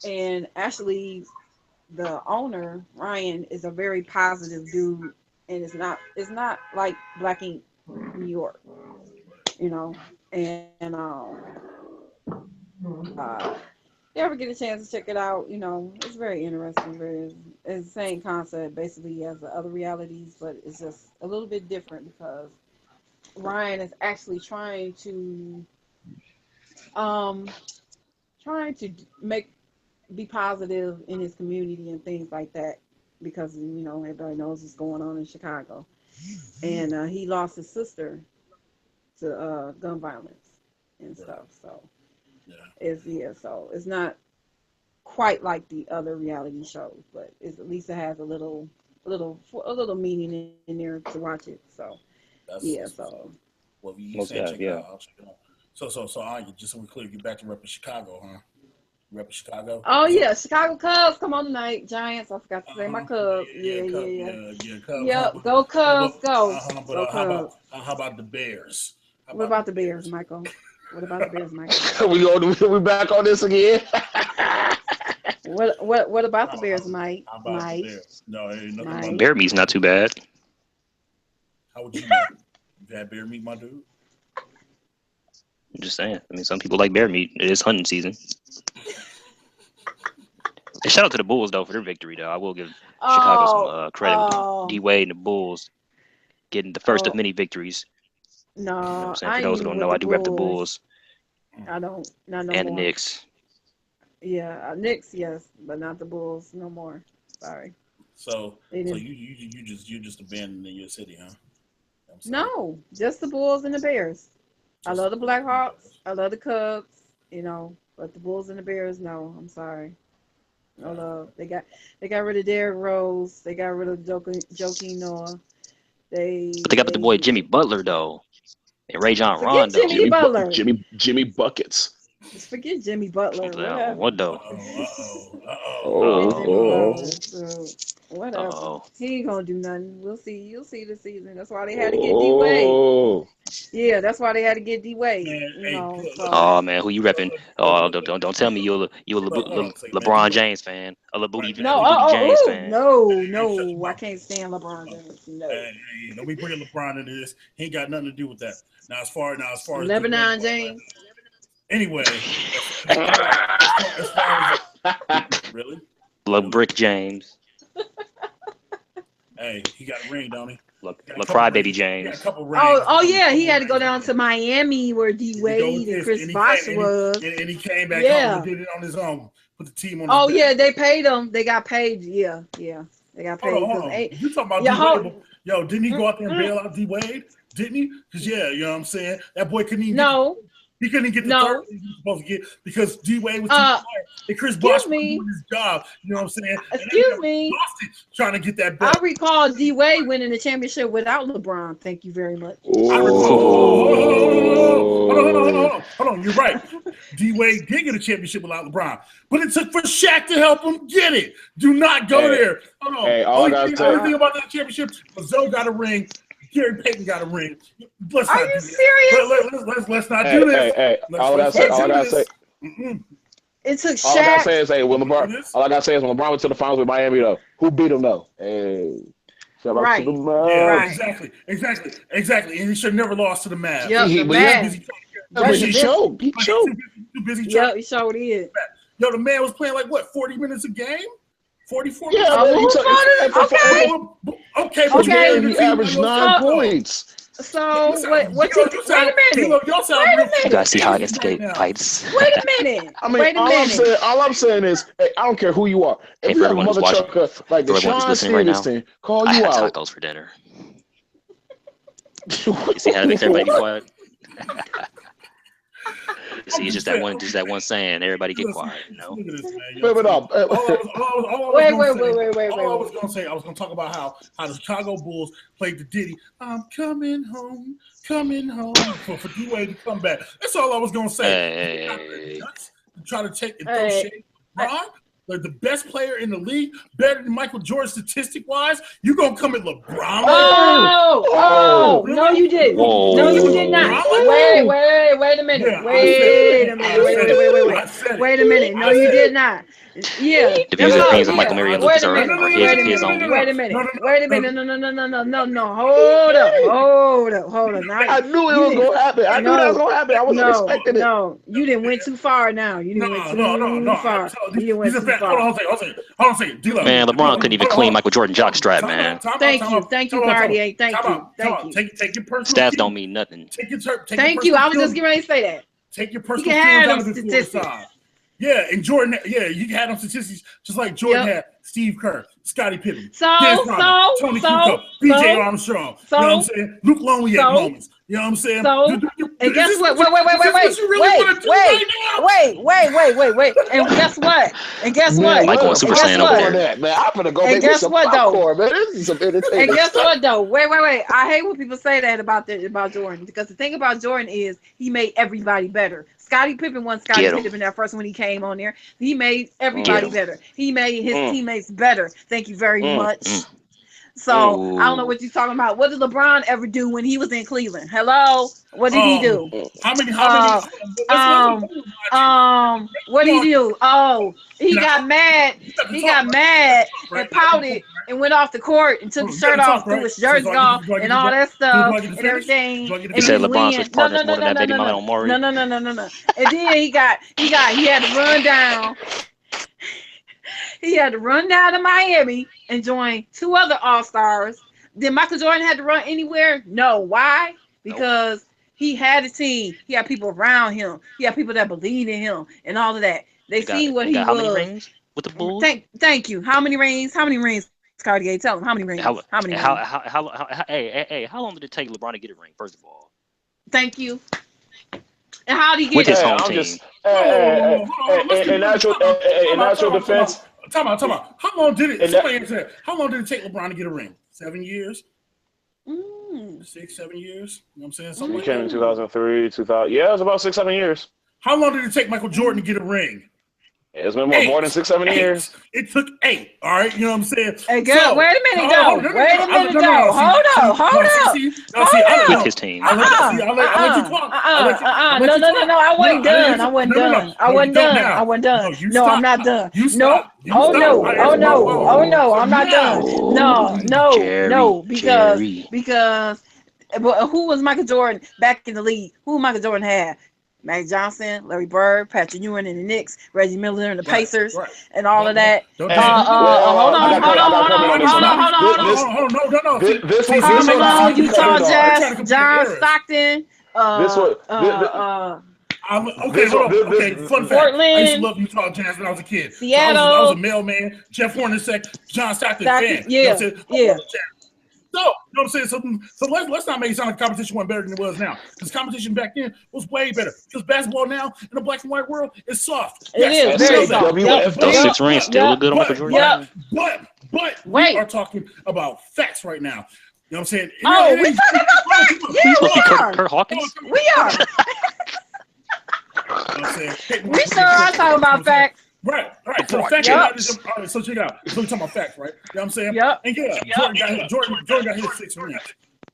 and actually the owner Ryan is a very positive dude, and it's not like Black Ink New York, and you ever get a chance to check it out, it's very interesting. It's the same concept basically as the other realities, but it's just a little bit different because Ryan is actually trying to be positive in his community and things like that, because everybody knows what's going on in Chicago, and he lost his sister to gun violence and stuff. So so it's not quite like the other reality shows, but at least it has a little meaning in there to watch it. So so well, you saying check it out. I'll check it out. So I just so we're clear, get back to repping Chicago, huh? Repping Chicago. Oh yeah, Chicago Cubs come on tonight. Giants. I forgot to say my Cubs. Yeah. Cubs. Yep, go Cubs, go. But Go Cubs. How about the Bears? What about the Bears, Michael? What about the Bears, Michael? we back on this again. What about the Bears, Mike? How about the Bears? No, ain't nothing about Bear meat's not too bad. How would you know? You had bear meat, my dude? I'm just saying. I mean, some people like bear meat. It is hunting season. And shout out to the Bulls though for their victory though. I will give Chicago some credit with D Wade and the Bulls getting the first of many victories. No, you know what I'm saying? For those who don't know, I do rep the Bulls. I don't. Not no and more. the Knicks. Yeah, Knicks, yes, but not the Bulls no more. Sorry. So you just abandoning your city, huh? No, just the Bulls and the Bears. I love the Blackhawks. I love the Cubs. But the Bulls and the Bears, no. I'm sorry. No love. They got rid of Derrick Rose. They got rid of Joakim Noah. But they got the boy Jimmy Butler though, and Ray John Rondo. Jimmy Butler. Jimmy buckets. Just forget Jimmy Butler. What though? Whatever. He ain't gonna do nothing. We'll see. You'll see this season. That's why they had to get D Wade. Yeah, that's why they had to get D Wade. Oh man, who you repping? Oh, don't tell me you're LeBron James fan. A LeBooty James fan. No, I can't stand LeBron James. No. Hey, don't be bringing LeBron into this. He ain't got nothing to do with that. Now as far as Lebanon James. Anyway, as far as really, LeBrick James. Hey, he got a ring, don't he? Crybaby James. Oh yeah, he had to go down to Miami where D Wade and Chris Bosh was. And he came back home and did it on his own. Put the team on. Oh yeah, they paid him. They got paid. Yeah. They got paid. Hold on. You talking about D Wade? Yo, didn't he go out there and bail out D Wade? Didn't he? Because you know what I'm saying. That boy couldn't even. He couldn't get the third he was supposed to get because D Wade was too tired. And Chris Bosh was doing his job. You know what I'm saying? Excuse me. Trying to get that belt. I recall D Wade winning the championship without LeBron. Thank you very much. I recall. Hold on. You're right. D Wade did get a championship without LeBron, but it took for Shaq to help him get it. Do not go there. Hold on. Hey, only thing about that championship was Zoe got a ring. Gary Payton got a ring. Are you serious? Let's not do this. Hey, all I gotta say. It took Shaq. All I gotta say is, when LeBron went to the finals with Miami, though, who beat him though? Hey, shout out to the Mavs. Yeah, exactly. And he should have never lost to the Mavs. Yep, he choked. Too busy. Yeah, he sure did. Yo, the man was playing 40 minutes a game. 44 minutes. Okay, he averaged 9 points. So what you wait a minute. You guys see how I escape fights. Wait a minute. I mean, all I'm saying is, hey, I don't care who you are. If you have a mother trucker like Deshaun Stevenson, call you out. I had out. tacos for dinner. You see how that makes everybody be quiet? You see, it's just that one saying, everybody get quiet, you know? Look at this, man. Wait. All I was going to say, I was going to talk about how the Chicago Bulls played the ditty, I'm coming home for D-Wade to come back. That's all I was going to say. Hey. Try to take and throw shade. LeBron, like the best player in the league, better than Michael Jordan statistic-wise. You going to come at LeBron? Really? No, you didn't. Whoa. No, you did not. Wait a minute. Yeah, Wait a minute. No, you did not. Yeah. The views and opinions of Michael Mary and Lucas are his only. Wait a minute. No. Hold up. Now, I knew it was going to happen. I wasn't expecting it. No, you didn't went too far now. You didn't went too far. You didn't went too far. Hold on a second. D-Lo. Man, LeBron couldn't even clean Michael Jordan jockstrap, man. Thank you, Quardeay. Thank you. Take your personal Stats don't mean nothing. Thank you. I was just getting ready to say that. Take your personal feelings out of the side. Yeah, and Jordan, you had them statistics just like Jordan had Steve Kerr, Scottie Pippen, Tony Kukoc, B.J. Armstrong. You know what I'm saying? Luke Longley had moments. You know what I'm saying? And guess what? Wait. And guess what? Mike going Super Saiyan over there. Man, I'm gonna go make me some popcorn, man. This is some entertainment. And guess what though? Wait. I hate when people say that about Jordan, because the thing about Jordan is he made everybody better. Scottie Pippen wasn't Scottie Pippen that first when he came on there. He made everybody better. He made his teammates better. Thank you very much. So I don't know what you're talking about. What did LeBron ever do when he was in Cleveland? Hello, what did he do? How many? What did he do? Oh, he got mad. He got mad and pouted and went off the court and took his shirt off, threw his jersey off, and all that stuff and everything. He said LeBron switched partners more than that baby mama on Maury. No. And then he had to run down. He had to run down to Miami and join two other All-Stars. Did Michael Jordan have to run anywhere? No. Why? Because he had a team. He had people around him. He had people that believed in him and all of that. They seen what he was. How many rings with the Bulls? Thank you. How many rings? Quardeay, tell him how many rings. How many rings? Hey, how long did it take LeBron to get a ring? First of all. Thank you. And how did he get with it? his home team? In actual defense. Talk about. How long did it? Somebody answer. How long did it take LeBron to get a ring? 7 years. 6, 7 years. You know what I'm saying? Something he came in 2003, 2000. Yeah, it was about 6, 7 years. How long did it take Michael Jordan to get a ring? It's been more than 6, 7 years. It took 8. All right, you know what I'm saying? Hey, girl, wait a minute, though. Hold up. With his team. I'll let you talk. No. I wasn't done. No, I'm not done. No. Oh no, I'm not done. No. Because who was Michael Jordan back in the league? Who Michael Jordan had? Magic Johnson, Larry Bird, Patrick Ewing in the Knicks, Reggie Miller in the Pacers, and all of that. Hold on. Utah Jazz, John Stockton. Okay. Fun fact. Portland. I used to love Utah Jazz when I was a kid. Seattle. So I was a mailman. Jeff Hornacek, John Stockton fan. Yeah. So, you know what I'm saying? So let's not make it sound like competition wasn't better than it was now. Because competition back then was way better. Because basketball now, in the black and white world, is soft. It is very soft. Those 6 rings still look good on Michael Jordan. But we are talking about facts right now. You know what I'm saying? We talking about facts? Yeah, we are. Kurt Hawkins? We are. You know what I'm saying? We sure are talking about facts. Right. So fact so check it out. So we're talking about facts, right? You know what I'm saying? Yep. And Jordan got his 6 rings. You know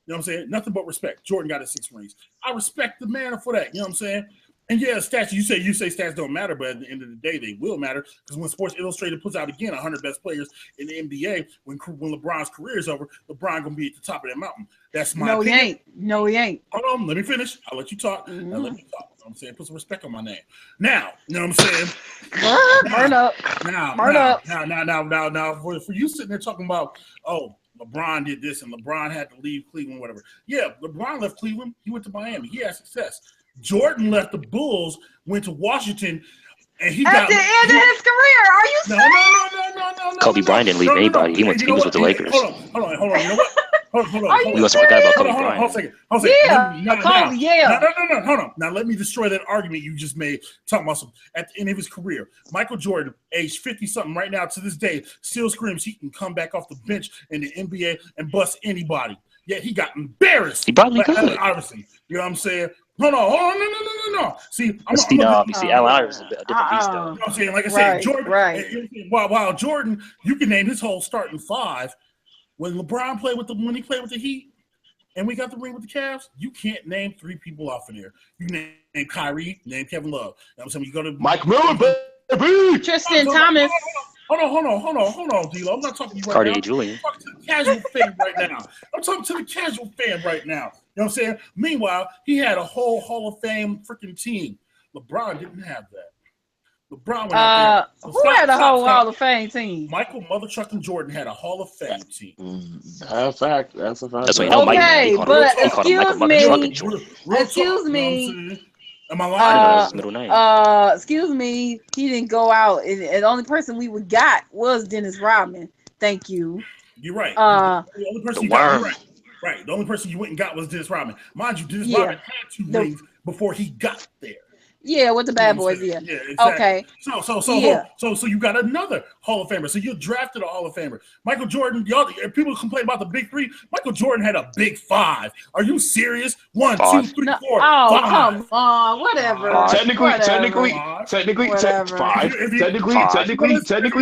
what I'm saying? Nothing but respect. Jordan got his 6 rings. I respect the man for that. You know what I'm saying? And yeah, stats. You say stats don't matter, but at the end of the day, they will matter because when Sports Illustrated puts out again 100 best players in the NBA, when LeBron's career is over, LeBron gonna be at the top of that mountain. That's my opinion. No, he ain't. Hold on, let me finish. I'll let you talk. Let me talk. You know what I'm saying? Put some respect on my name. Now, you know what I'm saying? Burn up. Now, for you sitting there talking about, LeBron did this and LeBron had to leave Cleveland, whatever. Yeah, LeBron left Cleveland. He went to Miami. He had success. Jordan left the Bulls, went to Washington, and he at the end of his career. Are you serious? No. Kobe Bryant didn't leave anybody. He was with the Lakers. Hold on. You know what? Hold on. We must forgot about Kobe Bryant. Hold on a second. Kobe, yeah. No. Hold on. Now let me destroy that argument you just made talking about at the end of his career. Michael Jordan, age 50-something right now to this day, still screams he can come back off the bench in the NBA and bust anybody. Yet he got embarrassed. He probably could. Obviously. You know what I'm saying? Hold on, no. See, Allen Iverson is a different beast, though. You know what I'm saying? Like I said, Jordan. Right. While Jordan, you can name his whole starting five. When LeBron played with when he played with the Heat, and we got the ring with the Cavs, you can't name 3 people off of there. You name Kyrie, name Kevin Love. You know what I'm saying? You go to Mike Miller, baby. Tristan Thomas. Hold on, D-Lo. I'm not talking to you right now. Quardeay Julien. I'm talking to the casual fan right now. I'm talking to the casual fan right now. You know what I'm saying? Meanwhile, he had a whole Hall of Fame freaking team. LeBron didn't have that. LeBron went out there. Who had a whole Hall of Fame team? Michael Motherchucking Jordan had a Hall of Fame team. That's a fact. That's a fact. That's what you know, Mike. Okay, but excuse me. You know am I lying? His middle name. Excuse me. He didn't go out, and the only person we got was Dennis Rodman. Thank you. You're right. The only person The you got, worm. right. The only person you went and got was Dennis Rodman. Mind you, Dennis Rodman had 2 rings before he got there. Yeah, with the Bad Boys, yeah. Exactly. Okay. So you got another Hall of Famer. So you drafted a Hall of Famer. Michael Jordan, people complain about the big 3. Michael Jordan had a big 5. Are you serious? 1, 2, 3, 4, 5. Oh, come on, whatever. Technically, 5. Technically,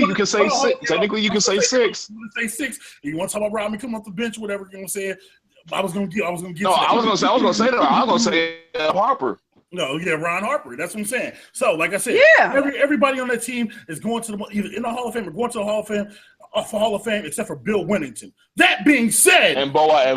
you can say 6. Technically, you can say 6. You say 6. You want to talk about Rodman coming off the bench, whatever you're gonna say. I was gonna get. No, I was gonna say that. I was gonna say Harper. No, yeah, Ron Harper. That's what I'm saying. So, like I said, everybody on that team is going to either in the Hall of Fame or going to the Hall of Fame, except for Bill Winnington. That being said, and Boa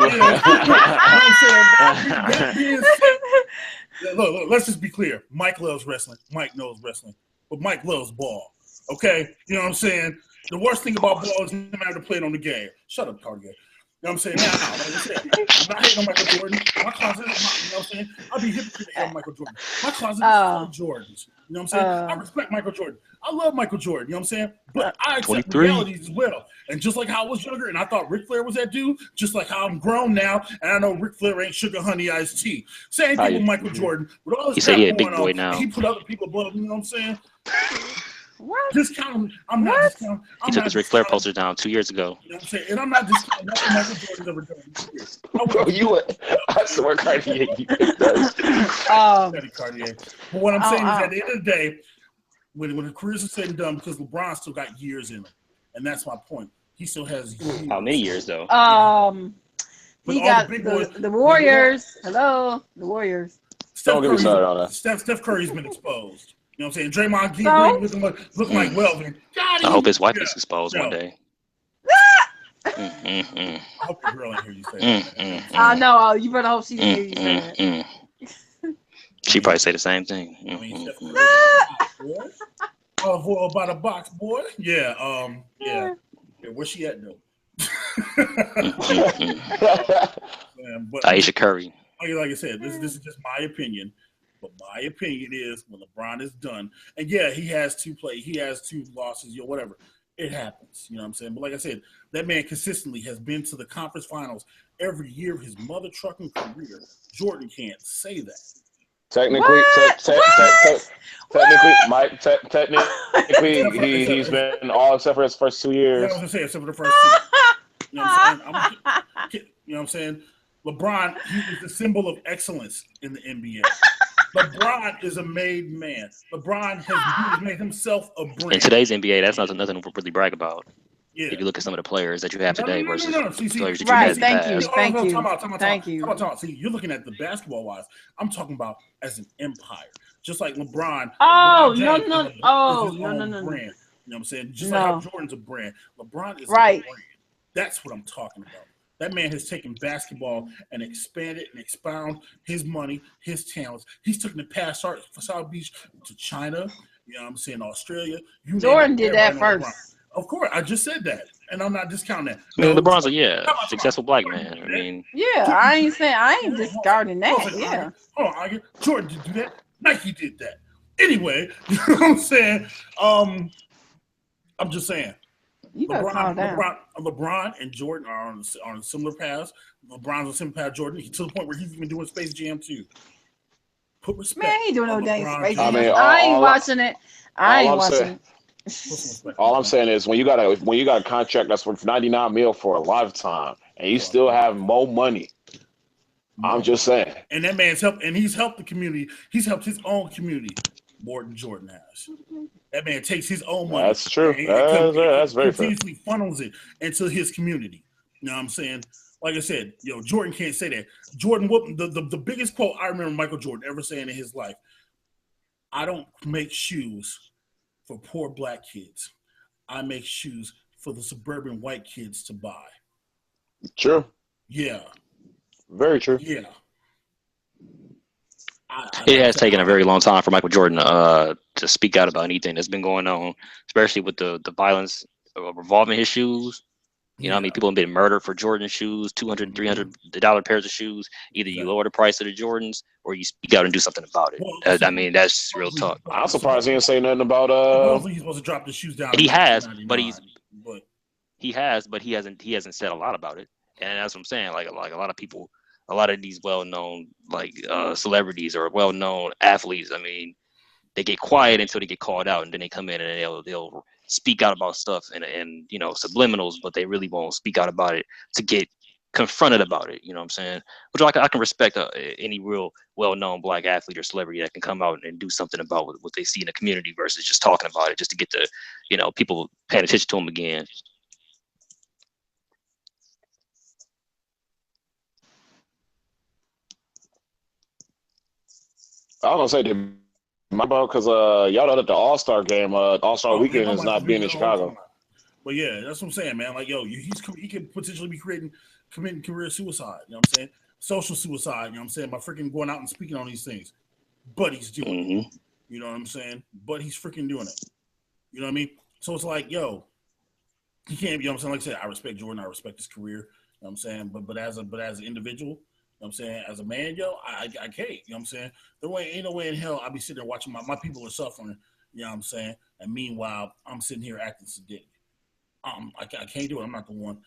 look, let's just be clear. Mike loves wrestling. Mike knows wrestling, but Mike loves ball. Okay, you know what I'm saying? The worst thing about ball is no matter to play it on the game. Shut up, Quardeay. You know what I'm saying? Now, like I said, I'm not hating on Michael Jordan. My closet is not, you know what I'm saying? I'll be hypocrite to hate on Michael Jordan. My closet is full of Jordans. You know what I'm saying? I respect Michael Jordan. I love Michael Jordan. You know what I'm saying? But I accept 23. realities as well. And just like how I was younger and I thought Ric Flair was that dude, just like how I'm grown now and I know Ric Flair ain't sugar honey iced tea. Same thing with Michael Jordan. With all this he a big boy now. He put other people above him, you know what I'm saying? What? Discount. I'm not discounting. He took his Ric Flair posters down 2 years ago. You know what I'm saying? And I'm not discounting nothing Michael Jordan's ever done. Bro, I swear, Quardeay, you does. But what I'm saying is at the end of the day, when the careers are said and done, because LeBron still got years in him. And that's my point. He still has years. How many years, though? He got the Warriors. Hello, the Warriors. Steph Curry's been exposed. You know what I'm saying? Draymond Green looking like Welvin. I hope his wife is exposed one day. I hope your girl ain't hear you say that. I know. You better hope she hear you say that. She probably say the same thing. Oh, by the box, boy. Yeah. Where's she at though? But Aisha Curry. Like I said, this is just my opinion. But my opinion is when LeBron is done, and yeah, he has 2 losses, whatever. It happens. You know what I'm saying? But like I said, that man consistently has been to the conference finals every year of his mother trucking career. Jordan can't say that. Technically, he's been all except for his first 2 years. Yeah, I was gonna say except for the first 2. You know what I'm saying? You know what I'm saying? LeBron, he is the symbol of excellence in the NBA. LeBron is a made man. LeBron has made himself a brand. In today's NBA, that's nothing to really brag about. Yeah. If you look at some of the players that you have today versus See, players that you right, had in the past. Thank you. See, you're looking at the basketball-wise. I'm talking about as an empire. Just like LeBron. No. Brand. You know what I'm saying? Just like how Jordan's a brand. LeBron is a brand. That's what I'm talking about. That man has taken basketball and expanded and expound his money, his talents. He's taken the past for South Beach to China, you know what I'm saying, Australia. Jordan did that first. Of course, I just said that. and I'm not discounting that. I mean, No, LeBron's come on, successful black man. I mean, Yeah, I ain't discarding that. Yeah. Hold on, Jordan did do that. Nike did that. Anyway, you know what I'm saying? I'm just saying. You gotta calm down. LeBron and Jordan are on similar paths. LeBron's on similar path. Jordan to the point where he's even doing Space Jam too. Put respect. Man, he ain't doing no dang Space Jam. I mean, I ain't watching it. I ain't watching it. All I'm saying is when you got a contract that's worth $99 million for a lifetime and you still have more money, I'm just saying. And that man's helped, and he's helped the community. He's helped his own community more than Jordan has. That man takes his own money. That's true. That's very fair. Continuously funnels it into his community. You know what I'm saying? Like I said, Jordan can't say that. Jordan, the biggest quote I remember Michael Jordan ever saying in his life: "I don't make shoes for poor black kids. I make shoes for the suburban white kids to buy." True. Yeah. Very true. Yeah. It has taken a very long time for Michael Jordan to speak out about anything that's been going on, especially with the violence revolving his shoes. You know, I mean, people have been murdered for Jordan shoes, $200, $300 pairs of shoes. Either you lower the price of the Jordans or you speak out and do something about it. I mean, that's real talk. I'm surprised he didn't say nothing about. He's supposed to drop the shoes down. He has, but he hasn't said a lot about it. And that's what I'm saying. Like a lot of people, a lot of these well-known celebrities or well-known athletes. I mean, they get quiet until they get called out, and then they come in and they'll speak out about stuff and subliminals, but they really won't speak out about it to get confronted about it. You know what I'm saying? Which I can respect any real well-known black athlete or celebrity that can come out and do something about what they see in the community versus just talking about it just to get the people paying attention to them again. I was gonna say because y'all know that the All-Star game, All-Star weekend is not being in Chicago. But yeah, that's what I'm saying, man. Like, he could potentially be committing career suicide. You know what I'm saying? Social suicide. You know what I'm saying? By freaking going out and speaking on these things. But he's doing it. You know what I'm saying? But he's freaking doing it. You know what I mean? So it's like, he can't. You know what I'm saying? Like I said, I respect Jordan. I respect his career. You know what I'm saying? But as an individual. You know what I'm saying? As a man, I can't. You know what I'm saying? Ain't no way in hell I'll be sitting there watching my people are suffering. You know what I'm saying? And meanwhile, I'm sitting here acting sadistic. I can't do it. I'm not the one.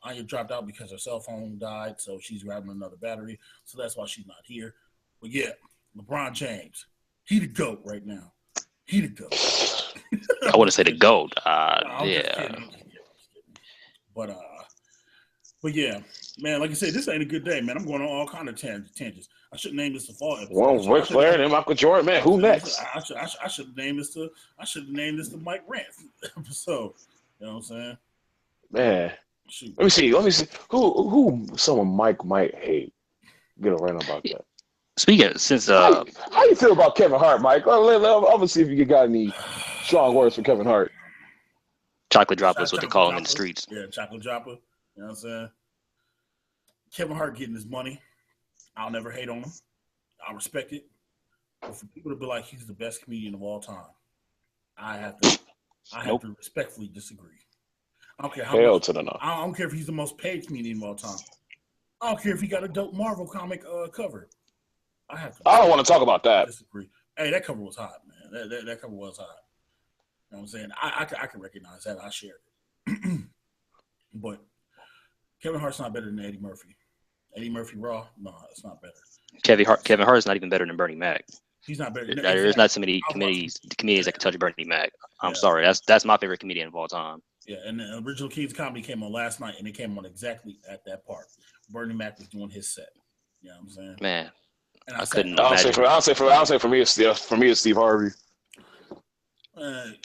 Anya dropped out because her cell phone died, so she's grabbing another battery. So that's why she's not here. But yeah, LeBron James, he the GOAT right now. He the GOAT. I wouldn't say the GOAT. Yeah. But yeah, man, like I said, this ain't a good day, man. I'm going on all kind of tangents. I should name this the fall episode. Well, Ric Flair and Michael Jordan, man. Who next? I should name this the Mike Rant episode. You know what I'm saying? Man, shoot. Let me see. Who someone Mike might hate? Get a rant about that. Speaking since how you feel about Kevin Hart, Mike? I'm gonna see if you got any strong words for Kevin Hart. Chocolate dropper is what they call him in the streets. Yeah, chocolate dropper. You know what I'm saying? Kevin Hart getting his money. I'll never hate on him. I respect it. But for people to be like he's the best comedian of all time, I have to respectfully disagree. I don't care how much, I don't care if he's the most paid comedian of all time. I don't care if he got a dope Marvel comic cover. I don't want to talk about that. Disagree. Hey, that cover was hot, man. That cover was hot. You know what I'm saying? I can recognize that. I share it. But Kevin Hart's not better than Eddie Murphy. Eddie Murphy Raw? No, it's not better. Kevin Hart is not even better than Bernie Mac. He's not better. There's not so many comedians that can touch Bernie Mac. I'm sorry. That's my favorite comedian of all time. Yeah, and the original Kings Comedy came on last night, and it came on exactly at that part. Bernie Mac was doing his set. You know what I'm saying? Man, and I couldn't imagine. I'll say for me, it's Steve Harvey.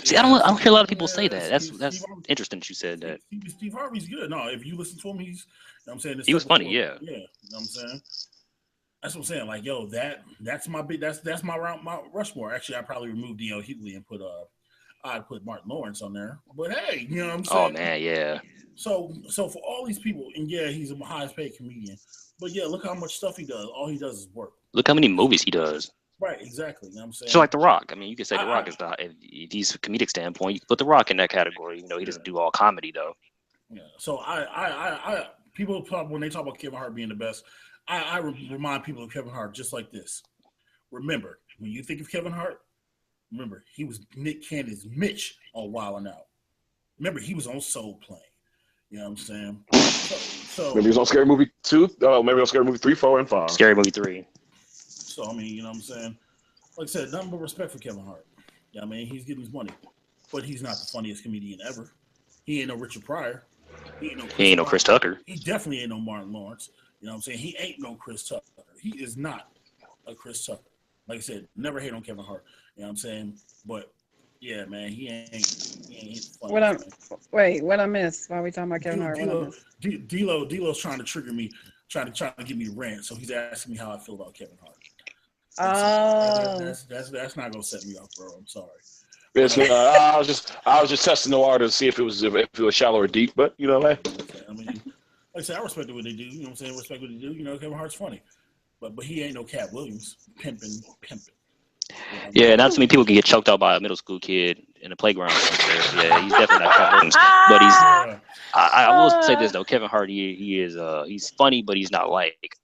See, I don't hear a lot of people say that. That's interesting that you said that. Steve Harvey's good. No, if you listen to him, he's. You know what I'm saying? He was funny, yeah. Yeah, you know what I'm saying? That's what I'm saying. Like, that's my big. That's my Rushmore. Actually, I probably removed D.L. Hughley and I'd put Martin Lawrence on there. But hey, you know what I'm saying? Oh man, yeah. So for all these people, and yeah, he's the highest paid comedian. But yeah, look how much stuff he does. All he does is work. Look how many movies he does. Right, exactly. You know what I'm saying? Just like The Rock. I mean, you could say The Rock is the if he's a comedic standpoint, you could put The Rock in that category. You know, he doesn't do all comedy though. Yeah. So I people when they talk about Kevin Hart being the best, I remind people of Kevin Hart just like this. Remember, when you think of Kevin Hart, remember he was Nick Cannon's Mitch on Wild 'N Out. Remember he was on Soul Plane. You know what I'm saying? So maybe he was on Scary Movie 2. Maybe on Scary Movie 3, 4, and 5. Scary Movie 3. So I mean, you know what I'm saying? Like I said, nothing but respect for Kevin Hart. Yeah, I mean, he's getting his money, but he's not the funniest comedian ever. He ain't no Richard Pryor. He ain't no Chris Tucker. He definitely ain't no Martin Lawrence. You know what I'm saying? He ain't no Chris Tucker. He is not a Chris Tucker. Like I said, never hate on Kevin Hart. You know what I'm saying? But yeah, man, he ain't funny. What I missed? Why are we talking about Kevin Hart? D-Lo's trying to trigger me, trying to get me to rant. So he's asking me how I feel about Kevin Hart. That's not gonna set me off, bro. I'm sorry. I was just testing the water to see if it was shallow or deep, but you know, man. I mean, like I said, I respect what they do. You know what I'm saying? Respect what they do. You know, Kevin Hart's funny, but he ain't no Cat Williams pimping. Yeah, not too many people can get choked out by a middle school kid in the playground. Yeah, he's definitely not Cat Williams. But I will say this though, Kevin Hart, he is he's funny, but he's not like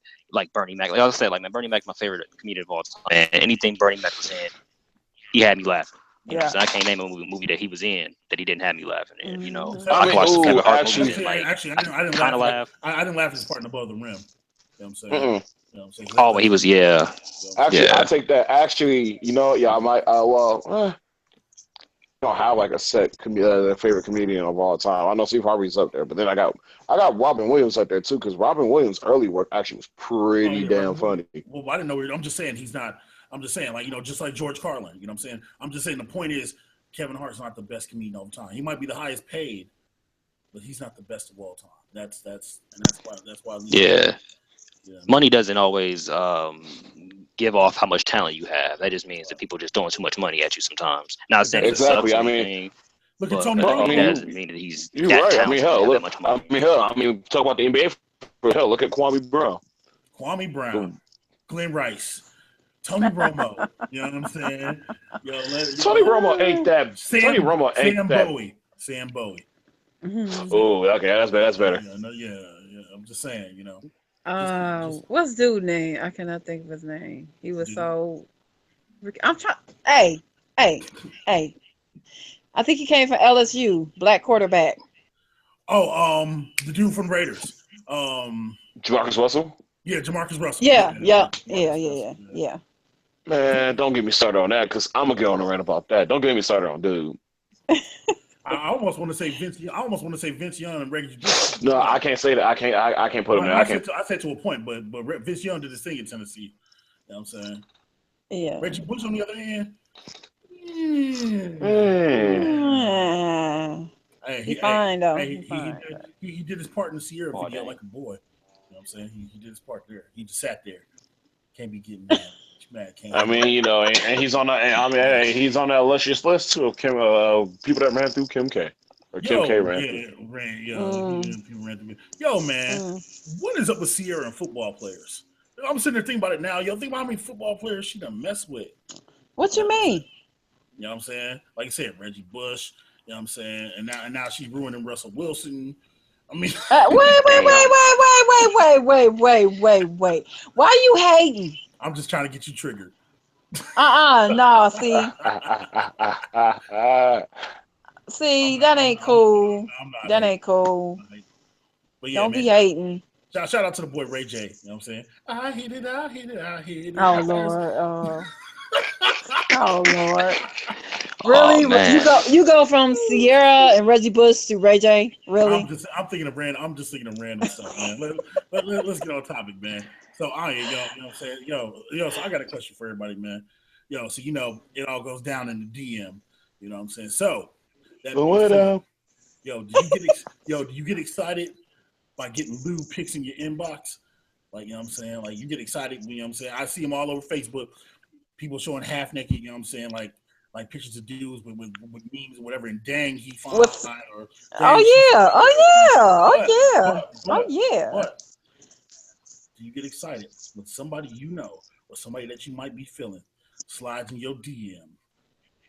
Bernie Mac. Like I said, like man, Bernie Mac's my favorite comedian of all time. And anything Bernie Mac was in, he had me laughing. You know, so I can't name a movie that he was in that he didn't have me laughing in. You know, I can watch the Kevin Hart movies and I didn't kind of laugh. I didn't laugh at his part in Above the Rim. You know what I'm saying? Mm-mm. You know what I'm saying? Oh, but he was Actually, I take that. Actually, you know, I might. I don't have like a set favorite comedian of all time. I know Steve Harvey's up there, but then I got Robin Williams up there too, because Robin Williams' early work actually was pretty damn funny. Well, I didn't know. I'm just saying he's not. I'm just saying, like, you know, just like George Carlin. You know what I'm saying? I'm just saying the point is Kevin Hart's not the best comedian of all time. He might be the highest paid, but he's not the best of all time. That's why. Yeah. Money doesn't always give off how much talent you have. That just means that people just throwing too much money at you sometimes. Not saying exactly. I mean, look at Tony Romo. That doesn't mean that he's you're that right. talented. I mean, talk about the NBA. For hell, look at Kwame Brown, Glenn Rice. Tony Romo, you know what I'm saying? Tony Romo ate that. Sam Bowie. Mm-hmm. Oh, okay, that's better. Yeah. I'm just saying, you know. What's dude's name? I cannot think of his name. He was so. I'm trying. Hey. I think he came from LSU, black quarterback. Oh, the dude from Raiders. Jamarcus Russell. Yeah, Jamarcus Russell. Yeah. Man, don't get me started on that because I'm gonna get on a rant about that. Don't get me started on dude. I almost want to say Vince. I almost want to say Vince Young and Reggie Bush. No, I can't say that. I can't put him there. I said to a point, but Vince Young did his thing in Tennessee. You know what I'm saying? Yeah. Reggie Bush on the other hand. Hey, he fine though. He did his part in the Sierra video like a boy. You know what I'm saying? He did his part there. He just sat there. Can't be getting mad. I mean, you know, and he's on he's on that illustrious list too of people that ran through Kim K. Or Kim K ran through. People ran through. Yo, man, what is up with Sierra and football players? I'm sitting there thinking about it now. Yo, think about how many football players she done messed with. What you mean? You know what I'm saying? Like I said, Reggie Bush. You know what I'm saying? And now she's ruining Russell Wilson. I mean, wait. Why you hating? I'm just trying to get you triggered. No, see, that ain't cool. That ain't cool. But yeah, don't be hating. Shout out to the boy Ray J. You know what I'm saying? I hit it. Oh Lord. Oh Lord. Really? You go from Sierra and Reggie Bush to Ray J? Really? I'm thinking of random stuff, man. Let's get on topic, man. So you know what I'm saying? Yo, so I got a question for everybody, man. Yo, so you know it all goes down in the DM. You know what I'm saying? So do you get excited by getting lewd pics in your inbox? Like, you know what I'm saying? Like, you get excited, you know what I'm saying? I see them all over Facebook. People showing half naked, you know what I'm saying? Like pictures of dudes with memes or whatever, and dang, he fine. Oh yeah. But do you get excited with somebody you know or somebody that you might be feeling slides in your DM,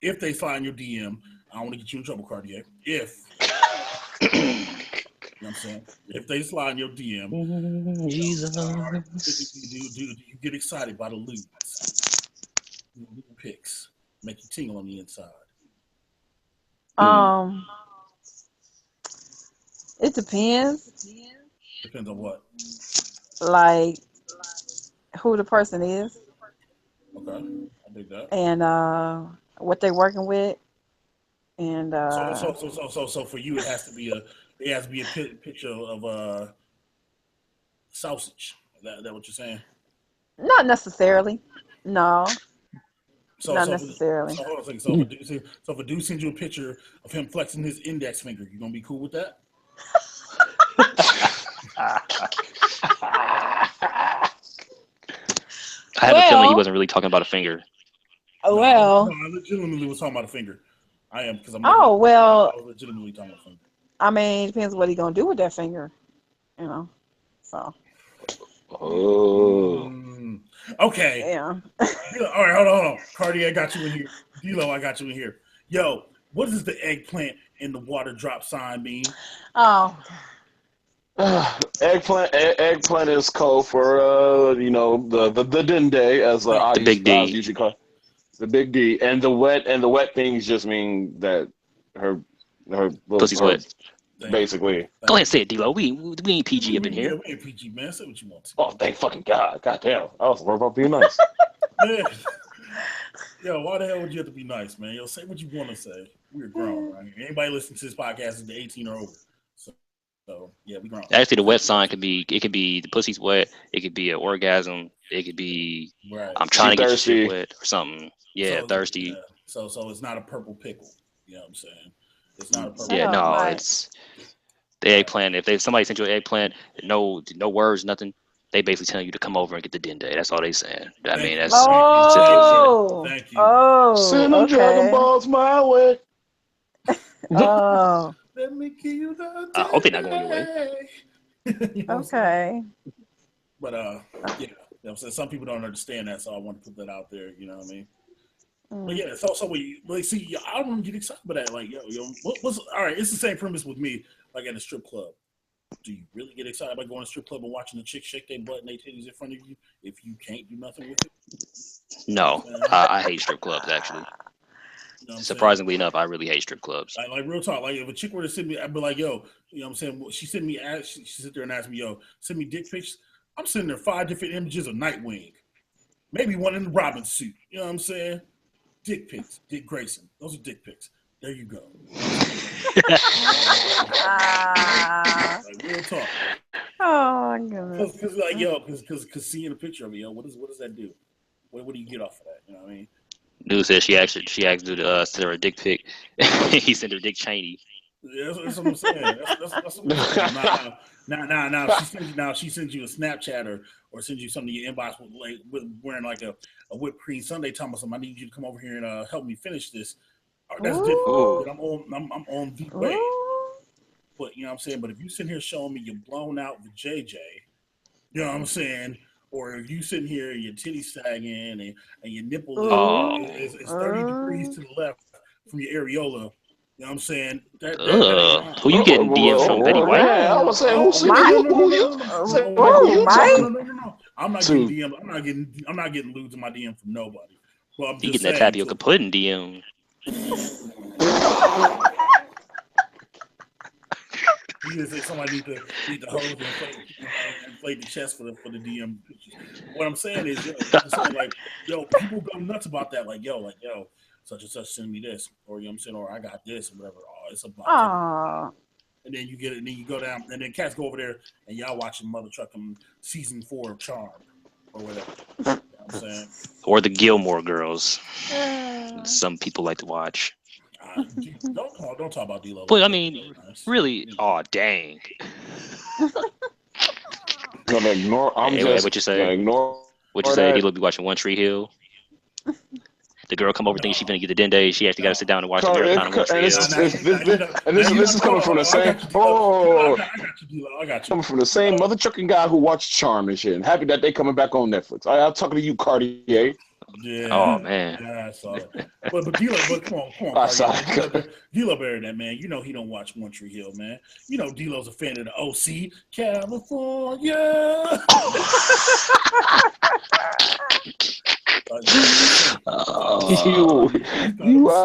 if they slide in your DM, I don't want to get you in trouble, Quardeay. If you know what I'm saying, if they slide in your DM, Jesus. do you get excited by the lewds? Pics make you tingle on the inside. It depends. Depends on what. Like who the person is. Okay, I dig that. And what they're working with. And So for you, it has to be a picture of sausage. Is that what you're saying? not necessarily. No, not So necessarily. hold on a second. So if a dude sends you a picture of him flexing his index finger, you gonna be cool with that? I have a feeling he wasn't really talking about a finger. Well, no, I legitimately was talking about a finger. I am because I'm. Oh well. I was legitimately talking about a finger. I mean, it depends what he's gonna do with that finger. You know. So. Oh. Okay. Yeah. All right, hold on. Quardeay, I got you in here. D-Lo, I got you in here. Yo, what does the eggplant and the water drop sign mean? Oh. Eggplant is code for the dende, as I big D. usually call it. The big D, and the wet things just mean that her Pussy's wet. Basically. Go ahead and say it, D-Lo. We ain't PG up in here. Yeah, we ain't PG, man. Say what you want to. Oh, thank fucking God. God damn. I was worried about being nice. Man. Yo, why the hell would you have to be nice, man? Yo, say what you want to say. We're grown, right? Anybody listening to this podcast is the 18 or over. So yeah, we grown. Actually, the wet sign could be the pussy's wet. It could be an orgasm. It could be I'm trying to get your shit wet or something. Yeah, thirsty. Yeah. So it's not a purple pickle. You know what I'm saying? It's not a purple. Yeah, pickle. no, it's the eggplant. If somebody sent you an eggplant, no words, nothing. They basically telling you to come over and get the dende. That's all they saying. I mean, that's Thank you. Oh, send them Dragon Balls my way. Oh. Let me give you the I hope they're not going your way. You know Okay. But yeah, you know, so some people don't understand that, so I want to put that out there. You know what I mean? But yeah, see, I don't get excited about that. Like, what's all right? It's the same premise with me. Like at a strip club, do you really get excited about going to a strip club and watching the chick shake their butt and their titties in front of you if you can't do nothing with it? No, I hate strip clubs actually. You know Surprisingly enough, I really hate strip clubs. Like real talk. Like if a chick were to send me, I'd be like, yo, you know what I'm saying? She sent me, she sit there and asked me, yo, send me dick pics. I'm sending her 5 different images of Nightwing, maybe one in the Robin suit. You know what I'm saying? Dick pics, Dick Grayson. Those are dick pics. There you go. Like real talk. Oh my goodness. Because like because seeing a picture of me, yo, what does that do? What do you get off of that? You know what I mean? News says she asked dude to send her a dick pic. He sent her Dick Cheney. Yeah, that's what I'm saying. That's what I'm saying. Now she sends you a Snapchat or sends you something in your inbox with wearing like a whipped cream sundae. Telling me something. I need you to come over here and help me finish this. That's different. I'm on the way. But you know what I'm saying. But if you sitting here showing me you're blown out with JJ, you know what I'm saying. Or if you sitting here and your titty sagging and your nipple is 30 degrees to the left from your areola, you know what I'm saying? Who you getting DMs from? Betty White? Yeah, I was saying, who you? No. I'm not getting DM. I'm not getting lewds in my DM from nobody. Well, I'm you just getting that tapioca pudding DM? You just say somebody need to hold and inflate the chest for the DM pictures. What I'm saying is, people go nuts about that. Like, such and such send me this, or you know what I'm saying, or I got this, or whatever. Oh, it's about. And then you get it, and then you go down, and then cats go over there, and y'all watching Mother Truckin' season 4 of Charm, or whatever. You know what I'm saying? Or the Gilmore Girls. Some people like to watch. Don't talk about D-Lo. But I mean, really, oh dang. Gonna ignore. What you say? Ignore. What you say? D-Lo be watching One Tree Hill. The girl come over thinking she's gonna get the dende. She actually got to sit down and watch the marathon of One Tree Hill. And this is coming from the same. I got you. Coming from the same mother trucking guy who watched Charm and shit. And happy that they coming back on Netflix. I'm talking to you, Quardeay. Yeah. Oh man. Yeah, I saw it. But D-Lo, come on, I saw D-Lo better than that, man. You know he don't watch One Tree Hill, man. You know D-Lo's a fan of the OC, California. I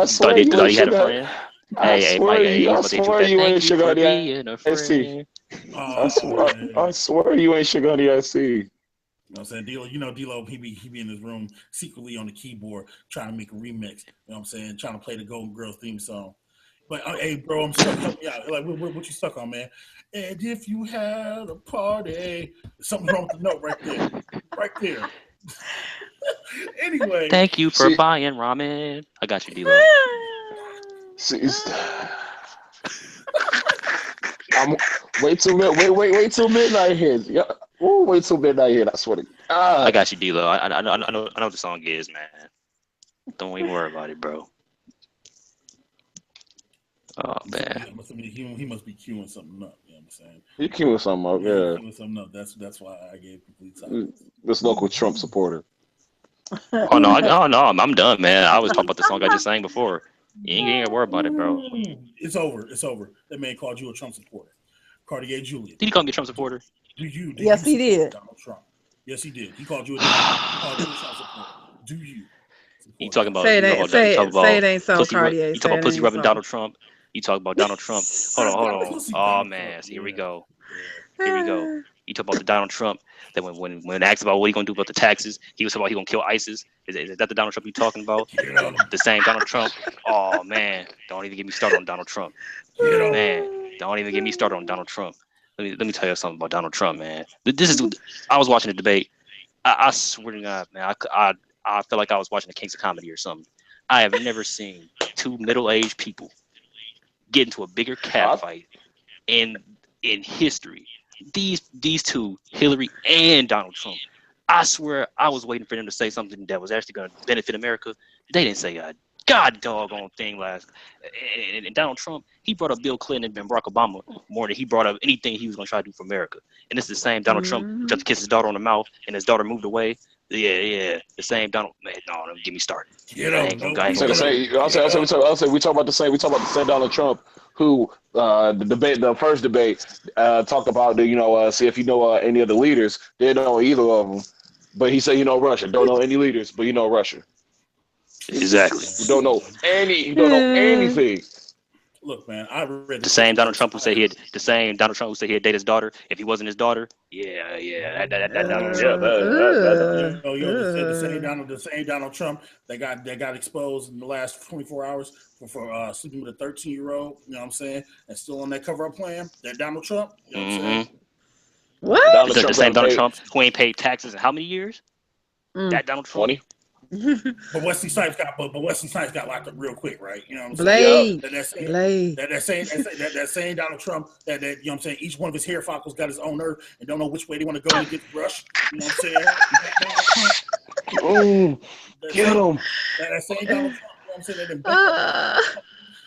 swear you Thought ain't he had a sugar. friend. I Hey, swear Mike. you. He's I about to hit you with swear that. you Thank ain't you sugar for on the being a SC. friend. I swear you ain't sugar on the SC. You know what I'm saying? D-Lo, he be in his room secretly on the keyboard trying to make a remix. You know what I'm saying? Trying to play the Golden Girls theme song. But hey, bro, I'm stuck. Help me out. Like, what you stuck on, man? And if you had a party, something's wrong with the note right there, right there. Anyway, Thank you for buying ramen. I got you, D-Lo. I'm wait till midnight hits. Yeah. Ooh, wait till midnight hit. I swear to God. I got you, D-Lo. I know what the song is, man. Don't even worry about it, bro. Oh man. He must be queuing something up. You know what I'm saying? He queuing something up, yeah. Queuing something up. That's why I gave complete silence. This local Trump supporter. Oh no, I'm done, man. I was talking about the song I just sang before. You ain't gotta worry about it, bro. It's over. That man called you a Trump supporter. Quardeay Julien. Did he call me a Trump supporter? Yes, he did. Donald Trump. Yes, he did. He called you a Trump supporter. Do you? You talking about say it ain't so, Quardeay. You talking about pussy rubbing Donald Trump? You talk about Donald Trump? Hold on. Oh man, so here we go. You talk about the Donald Trump that when asked about what he gonna do about the taxes, he was talking about he gonna kill ISIS. Is that the Donald Trump you talking about? The same Donald Trump? Oh man, don't even get me started on Donald Trump. Man, don't even get me started on Donald Trump. Let me tell you something about Donald Trump, man. I was watching the debate. I swear to God, man, I felt like I was watching the Kings of Comedy or something. I have never seen two middle-aged people get into a bigger catfight in history. These two, Hillary and Donald Trump. I swear I was waiting for them to say something that was actually going to benefit America. They didn't say a god doggone thing last. And Donald Trump, he brought up Bill Clinton and Barack Obama more than he brought up anything he was going to try to do for America. And this is the same Donald Trump who tried to kiss his daughter on the mouth and his daughter moved away. Yeah, the same Donald. Man, no, don't get me started. I'll say we talk about the same Donald Trump who the first debate talked about see if you know any of the leaders. Didn't know either of them, but he said Russia. Don't know any leaders, but Russia. Exactly. You don't know anything. Look, man, I read the same Donald Trump who said he had dated his daughter. If he wasn't his daughter, that Donald Trump. The same Donald Trump that got exposed in the last 24 hours for sleeping with a 13-year-old. You know what I'm saying? And still on that cover-up plan. That Donald Trump. You know what I'm saying? What? The same Donald Trump who ain't paid taxes in how many years? That Donald Trump. 20. But Wesley Snipes got locked up real quick, right? You know what I'm saying? That same Donald Trump that you know what I'm saying, each one of his hair follicles got his own nerve and don't know which way they want to go to get brushed. You know what I'm saying? Get him. That same Donald Trump, you know what I'm saying?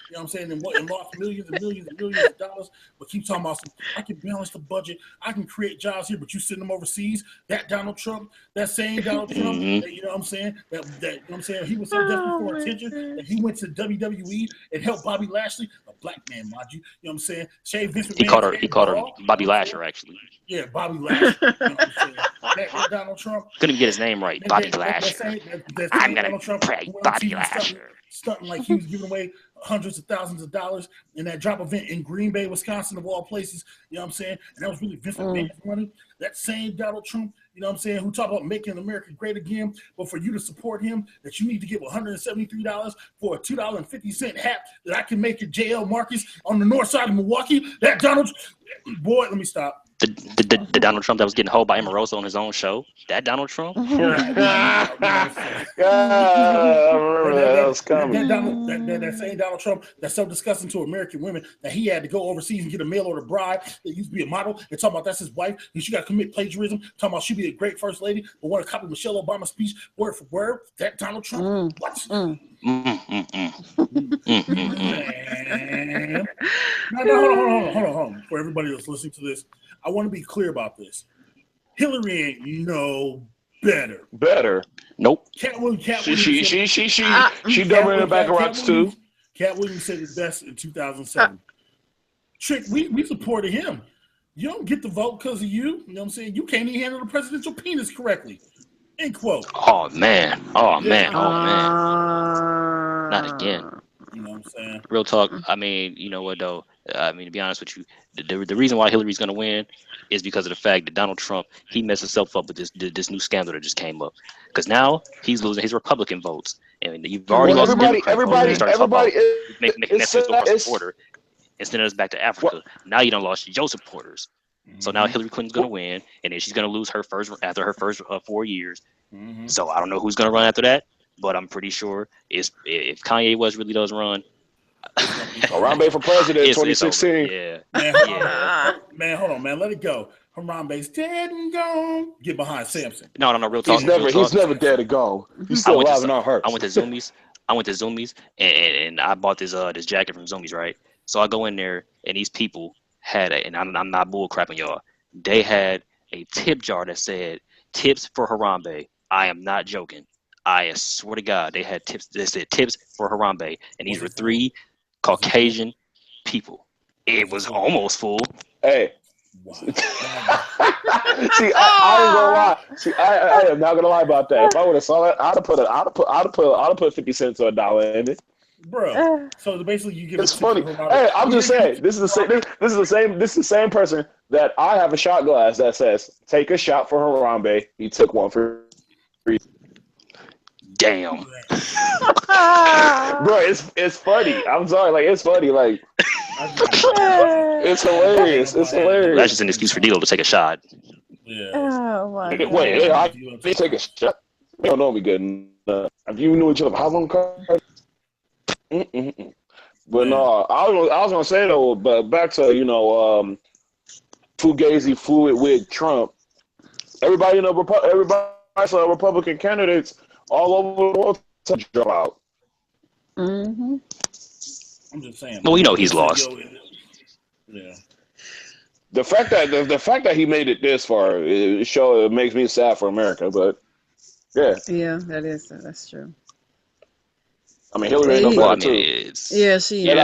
You know what I'm saying? And lost millions and millions and millions of dollars, but keep talking about I can balance the budget, I can create jobs here, but you send them overseas. That Donald Trump, that same Donald Trump, that, you know what I'm saying? That you know what I'm saying? He was so desperate for attention that he went to WWE and helped Bobby Lashley, a black man, mind you. You know what I'm saying? Shave Vince McMahon. He called her Bobby Lasher, actually. Yeah, Bobby Lasher. You know what I'm saying? That Donald Trump. Couldn't even get his name right. Bobby Lasher. I'm gonna pray Bobby Lasher. Stunting like he was giving away hundreds of thousands of dollars in that drop event in Green Bay, Wisconsin, of all places. You know what I'm saying? And that was really Vince McMahon's money. That same Donald Trump, you know what I'm saying, who talked about making America great again, but for you to support him, that you need to give $173 for a $2.50 hat that I can make at JL Marcus on the north side of Milwaukee. That Donald, boy, let me stop. The Donald Trump that was getting hoed by Omarosa on his own show. That Donald Trump? I remember that was coming. That same Donald Trump that's so disgusting to American women that he had to go overseas and get a mail order bride that used to be a model. They're talking about that's his wife and she got to commit plagiarism. Talking about she'd be a great first lady, but want to copy Michelle Obama's speech word for word. That Donald Trump? What? Man. Now, hold on. For everybody that's listening to this, I want to be clear about this. Hillary ain't no Better. Nope. Cat Williams. She doubled in the back of rocks too. Cat Williams said it best in 2007. Trick, we supported him. You don't get the vote because of you. You know what I'm saying? You can't even handle the presidential penis correctly. End quote. Oh man. Not again. You know what I'm saying? Real talk. I mean, you know what though? I mean, to be honest with you, the reason why Hillary's going to win is because of the fact that Donald Trump, he messed himself up with this new scandal that just came up. Because now he's losing his Republican votes, and you've already lost everybody. Making Mexico our supporter and sending us back to Africa. Now you done lost your supporters. So now Hillary Clinton's going to win, and then she's going to lose after her first 4 years. So I don't know who's going to run after that, but I'm pretty sure if Kanye West really does run, Harambe for president in 2016. Yeah. Man, hold on, man. Let it go. Harambe's dead and gone. Get behind Samson. No, real talk. He's never dead to go. He's still alive and unhurt. I went to Zoomies and I bought this jacket from Zoomies, right? So I go in there and these people had and I'm not bull crapping y'all. They had a tip jar that said tips for Harambe. I am not joking. I swear to God, they had tips. They said tips for Harambe, and these were 3 Caucasian people. It was almost full. Hey. Wow. See, I ain't gonna lie. See, I am not gonna lie about that. If I would have saw that, I'd have put 50 cents or $1 in it, bro. So basically, you give. It's funny. Hey, I'm just saying. This is the same person that I have a shot glass that says "Take a shot for Harambe." He took one for free. Damn. Bro, it's funny. I'm sorry, like it's funny, like it's hilarious. It's hilarious. That's just an excuse for Dilo to take a shot. Yeah. Oh my God. Wait, I take a shot. You don't know me good enough. Have you knew each other for how long? But no, I was gonna say though, but back to Fugazi fluid with Trump. Everybody saw Republican candidates all over the world to drop out. I'm just saying. Well, we know he's lost. Yeah. The fact that he made it this far, it makes me sad for America. But yeah. Yeah, that's true. I mean, Hillary ain't no better too. Yeah, she is.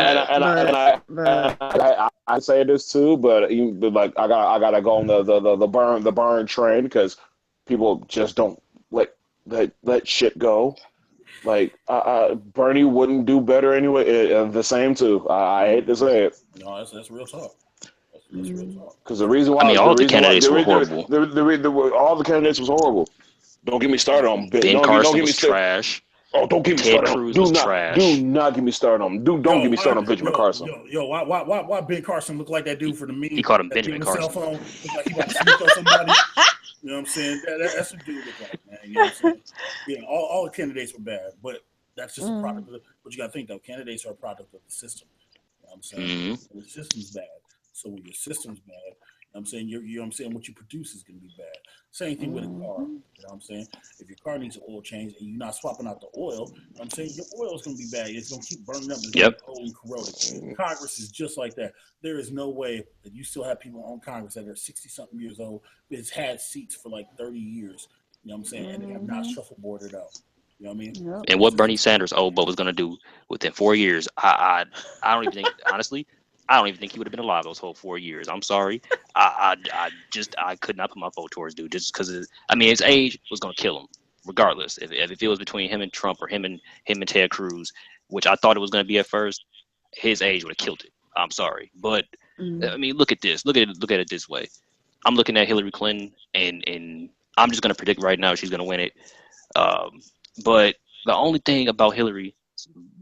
I say this too, but like I gotta go on the burn train because people just don't let shit go. Like Bernie wouldn't do better anyway. The same too. I hate to say it. No, that's real talk. That's real talk. Because the reason why all the candidates were horrible. All the candidates was horrible. Don't get me started on Ben Carson was trash. Oh, don't get me started on Cruz was trash. Do not get me started on. Don't get me started on Benjamin Carson. Why Ben Carson look like that dude for the meme? He called him Benjamin Carson. Cell phone, look like he about to sneak on somebody. You know what I'm saying? That's what dude look like, man. You know what I'm saying? Yeah, all the candidates were bad, but that's just a product of what you got to think though. Candidates are a product of the system. You know what I'm saying? The system's bad. So when your system's bad, you know what I'm saying, you know what I'm saying, what you produce is going to be bad. Same thing with a car. You know what I'm saying? If your car needs an oil change and you're not swapping out the oil, you know what I'm saying, your oil is going to be bad. It's going to keep burning up. It's going to be old and corroded. Congress is just like that. There is no way that you still have people on Congress that are 60-something years old that's had seats for like 30 years. You know what I'm saying? And they have not shuffleboarded out. You know what I mean? Yep. And what Bernie Sanders old but was going to do within 4 years, I don't even think, honestly, I don't even think he would have been alive those whole 4 years. I'm sorry. I could not put my vote towards dude just because his age was going to kill him regardless. If it was between him and Trump or him and Ted Cruz, which I thought it was going to be at first, his age would have killed it. I'm sorry. But I mean, look at this. Look at it this way. I'm looking at Hillary Clinton and I'm just going to predict right now she's going to win it. But the only thing about Hillary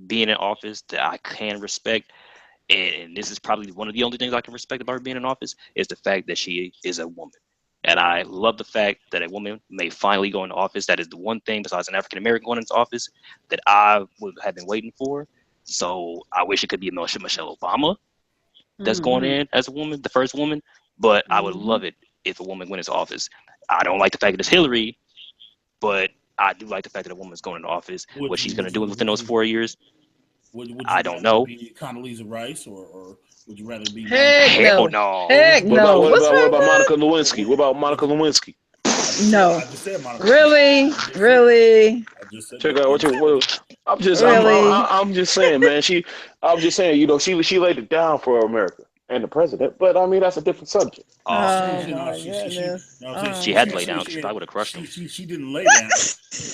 being in office that I can respect, and this is probably one of the only things I can respect about her being in office, is the fact that she is a woman. And I love the fact that a woman may finally go into office. That is the one thing besides an African-American going into office that I would have been waiting for. So I wish it could be Michelle Obama that's going in as a woman, the first woman. But I would love it if a woman went into office. I don't like the fact that it's Hillary, but I do like the fact that a woman's going into office. What she's going to do within those 4 years, I don't know. Be Condoleezza Rice, or would you rather be? Heck no. no. Heck no. What about Monica Lewinsky? What about Monica Lewinsky? No. I just said Monica. Really? Really? I just said Check that. out Really? I'm just saying, man. I'm just saying, she laid it down for America and the president. But I mean, that's a different subject. Oh You know, my she, goodness. you know, what I'm She saying? had to lay down because she probably would have crushed him. She didn't lay down. You know, what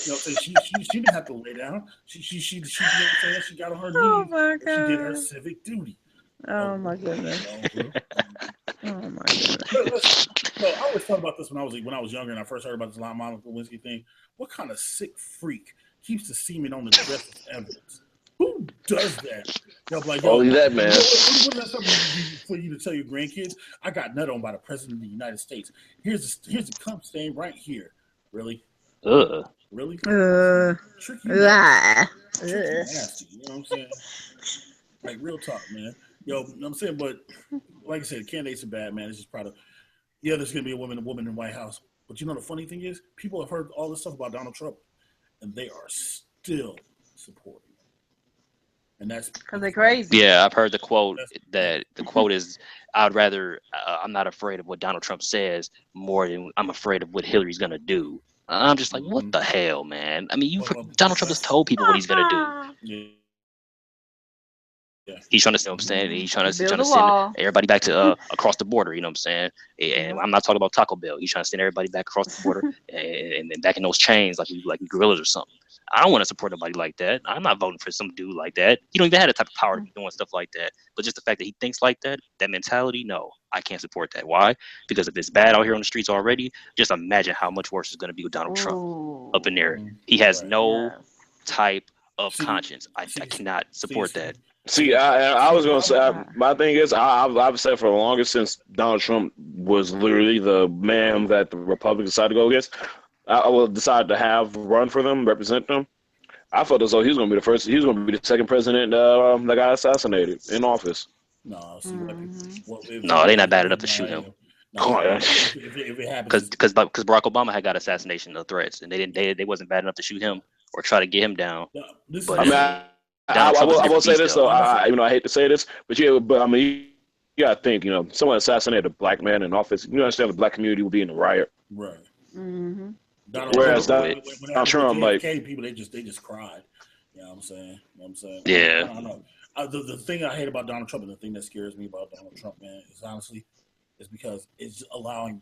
I'm saying? She didn't have to lay down. She you know what I'm saying? She got on her Oh knees. my She did her god. civic duty. Oh my goodness. You know, Oh my goodness. no, I always thought about this when I was younger and I first heard about this Monica Lewinsky thing. What kind of sick freak keeps the semen on the dress as evidence? Who does that? Like, Only that man. What is that something for you to tell your grandkids? I got nut on by the president of the United States. Here's a cum stain right here. Really? Really? Tricky nasty. You know what I'm saying? Like real talk, man. You know what I'm saying? But like I said, candidates are bad, man. It's just proud of. Yeah, there's gonna be a woman in the White House. But you know the funny thing is, people have heard all this stuff about Donald Trump, and they are still supporting. And that's because they're crazy. Yeah, I've heard the quote that the quote is, "I'd rather I'm not afraid of what Donald Trump says more than I'm afraid of what Hillary's gonna do." I'm just like, what the hell, man? I mean, Donald Trump has told people what he's gonna do. Yeah. He's trying to, you know what I'm saying? He's trying to send everybody back to across the border, you know what I'm saying? And I'm not talking about Taco Bell. He's trying to send everybody back across the border and back in those chains like gorillas or something. I don't want to support nobody like that. I'm not voting for some dude like that. He don't even have the type of power to be doing stuff like that. But just the fact that he thinks like that, that mentality, no, I can't support that. Why? Because if it's bad out here on the streets already, just imagine how much worse it's going to be with Donald Trump up in there. He has no type of conscience. I cannot support that. See, I was gonna say, my thing is, I've said for the longest since Donald Trump was literally the man that the Republicans decided to go against. I will decide to have run for them, represent them. I felt as though he was going to be the first. He was going to be the second president that got assassinated in office. No, no, they're not bad enough to shoot him. If it happens, because Barack Obama had got assassination threats, and they wasn't bad enough to shoot him or try to get him down. I will say this though. I hate to say this, but I mean, you gotta think. You know, someone assassinated a black man in office. You understand the black community would be in the riot, right? Mm-hmm. Whereas Donald Trump, like people, they just cried. You know what I'm saying? Yeah. I don't know. The thing I hate about Donald Trump and the thing that scares me about Donald Trump, man, is honestly, is because it's allowing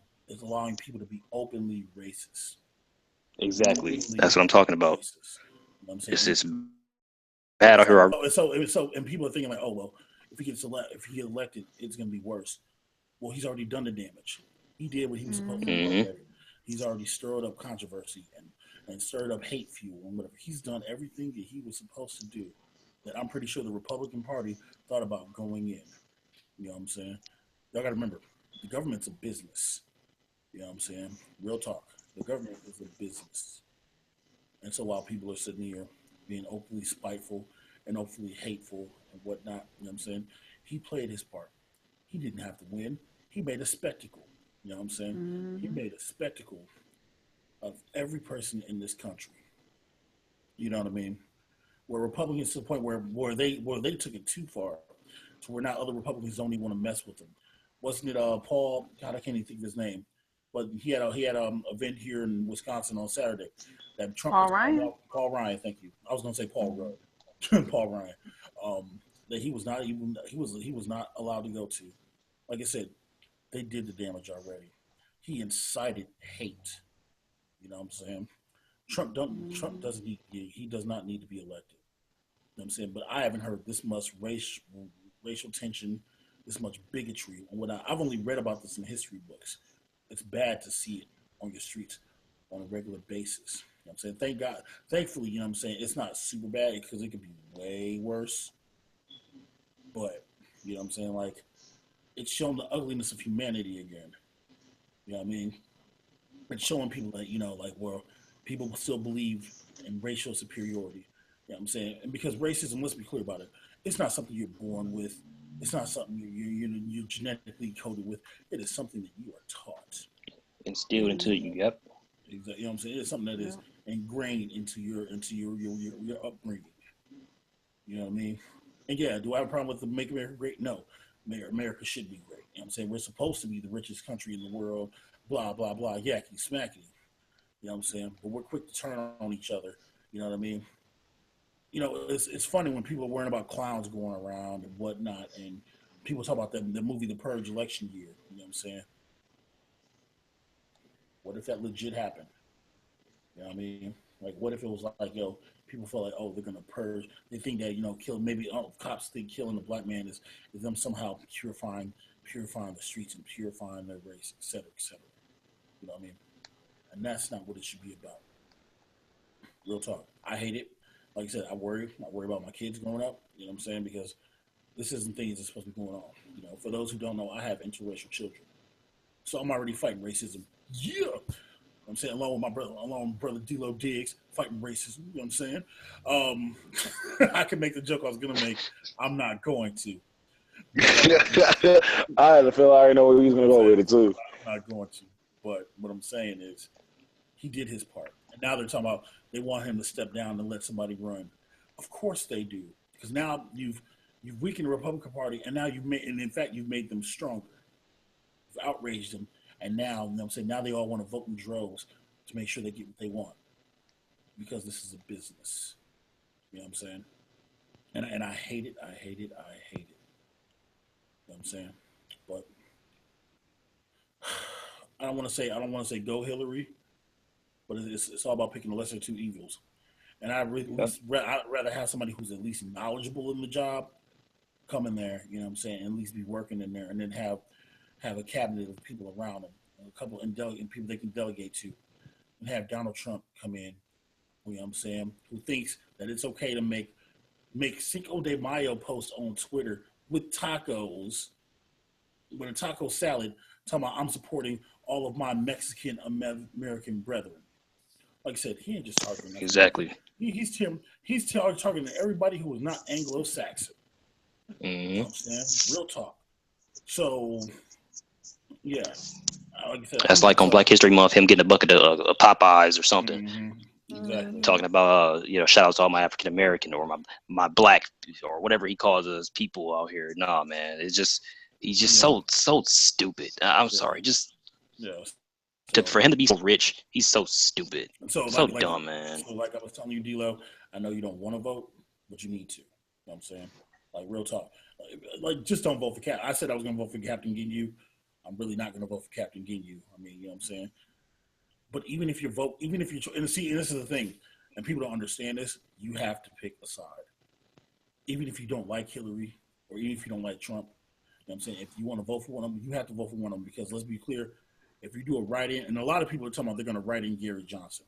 people to be openly racist. Exactly. That's what I'm talking about. You know what I'm saying? It's just bad out here. So people are thinking like, oh well, if he gets elected, it's gonna be worse. Well, he's already done the damage. He did what he was supposed to do already. He's already stirred up controversy and stirred up hate fuel and whatever. He's done everything that he was supposed to do. That I'm pretty sure the Republican Party thought about going in. You know what I'm saying? Y'all got to remember, the government's a business. You know what I'm saying? Real talk. The government is a business. And so while people are sitting here being openly spiteful and openly hateful and whatnot, you know what I'm saying? He played his part. He didn't have to win. He made a spectacle. You know what I'm saying? Mm-hmm. He made a spectacle of every person in this country. You know what I mean? Where Republicans to the point where they took it too far, to where now other Republicans don't even want to mess with them. Wasn't it Paul? God, I can't even think of his name, but he had an event here in Wisconsin on Saturday. That Trump. Paul Ryan. Thank you. I was going to say Paul Rudd. Paul Ryan. That he was not allowed to go to. Like I said, they did the damage already. He incited hate. You know what I'm saying? Trump does not need to be elected. You know what I'm saying? But I haven't heard this much racial tension, this much bigotry. And I've only read about this in history books. It's bad to see it on your streets on a regular basis. You know what I'm saying? Thank God. Thankfully, you know what I'm saying, it's not super bad because it could be way worse. But, you know what I'm saying, like, it's shown the ugliness of humanity again. You know what I mean? It's showing people that, you know, like, where people still believe in racial superiority. You know what I'm saying? And because racism, let's be clear about it, it's not something you're born with. It's not something you're genetically coded with. It is something that you are taught. Instilled into you, yep. Exactly. You know what I'm saying? It's something that is ingrained into your upbringing. You know what I mean? And yeah, do I have a problem with the Make America Great? No. America should be great. You know what I'm saying? We're supposed to be the richest country in the world, blah, blah, blah, yakety smackety. You know what I'm saying? But we're quick to turn on each other. You know what I mean? You know, it's funny when people are worrying about clowns going around and whatnot, and people talk about the movie The Purge election year. You know what I'm saying? What if that legit happened? You know what I mean? Like, what if it was like, yo, people feel like, oh, they're gonna purge. They think that kill maybe cops think killing a black man is them somehow purifying the streets and purifying their race, et cetera, et cetera. You know what I mean? And that's not what it should be about. Real talk. I hate it. Like I said, I worry about my kids growing up. You know what I'm saying? Because this isn't things that's supposed to be going on. You know, for those who don't know, I have interracial children, so I'm already fighting racism. Yeah. I'm saying along with brother D-Lo Diggs, fighting racism. You know what I'm saying? I can make the joke I was gonna make. I'm not going to. I had a feeling I already know where he was gonna go with it too. I'm not going to. But what I'm saying is, he did his part, and now they're talking about they want him to step down and let somebody run. Of course they do, because now you've weakened the Republican Party, and now you've made them stronger. You've outraged them. And now, you know what I'm saying, now they all want to vote in droves to make sure they get what they want. Because this is a business. You know what I'm saying? And I hate it. I hate it. I hate it. You know what I'm saying? But I don't want to say go Hillary, but it's all about picking the lesser two evils. And I'd rather have somebody who's at least knowledgeable in the job come in there, you know what I'm saying, and at least be working in there, and then have a cabinet of people around them, a couple and people they can delegate to, and have Donald Trump come in, you know what I'm saying, who thinks that it's okay to make Cinco de Mayo posts on Twitter with tacos, with a taco salad, talking about I'm supporting all of my Mexican American brethren. Like I said, he ain't just targeting exactly. He's targeting everybody who is not Anglo-Saxon. Mm-hmm. You know what I'm saying? Real talk. So, yeah. Like I said, that's like on Black History Month, him getting a bucket of Popeyes or something. Mm-hmm. Exactly. Talking about, shout out to all my African American or my black or whatever he calls us people out here. Nah, man, he's just so stupid. I'm sorry, for him to be so rich, he's so stupid. So dumb, man. So like I was telling you, D-Lo, I know you don't want to vote, but you need to. You know what I'm saying? Like, real talk. Like, just don't vote for Cap. I said I was going to vote for Captain Ginyu. I'm really not going to vote for Captain Ginyu. I mean, you know what I'm saying? But and this is the thing, and people don't understand this, you have to pick a side. Even if you don't like Hillary, or even if you don't like Trump, you know what I'm saying? If you want to vote for one of them, you have to vote for one of them, because let's be clear, if you do a write-in, and a lot of people are talking about they're going to write in Gary Johnson.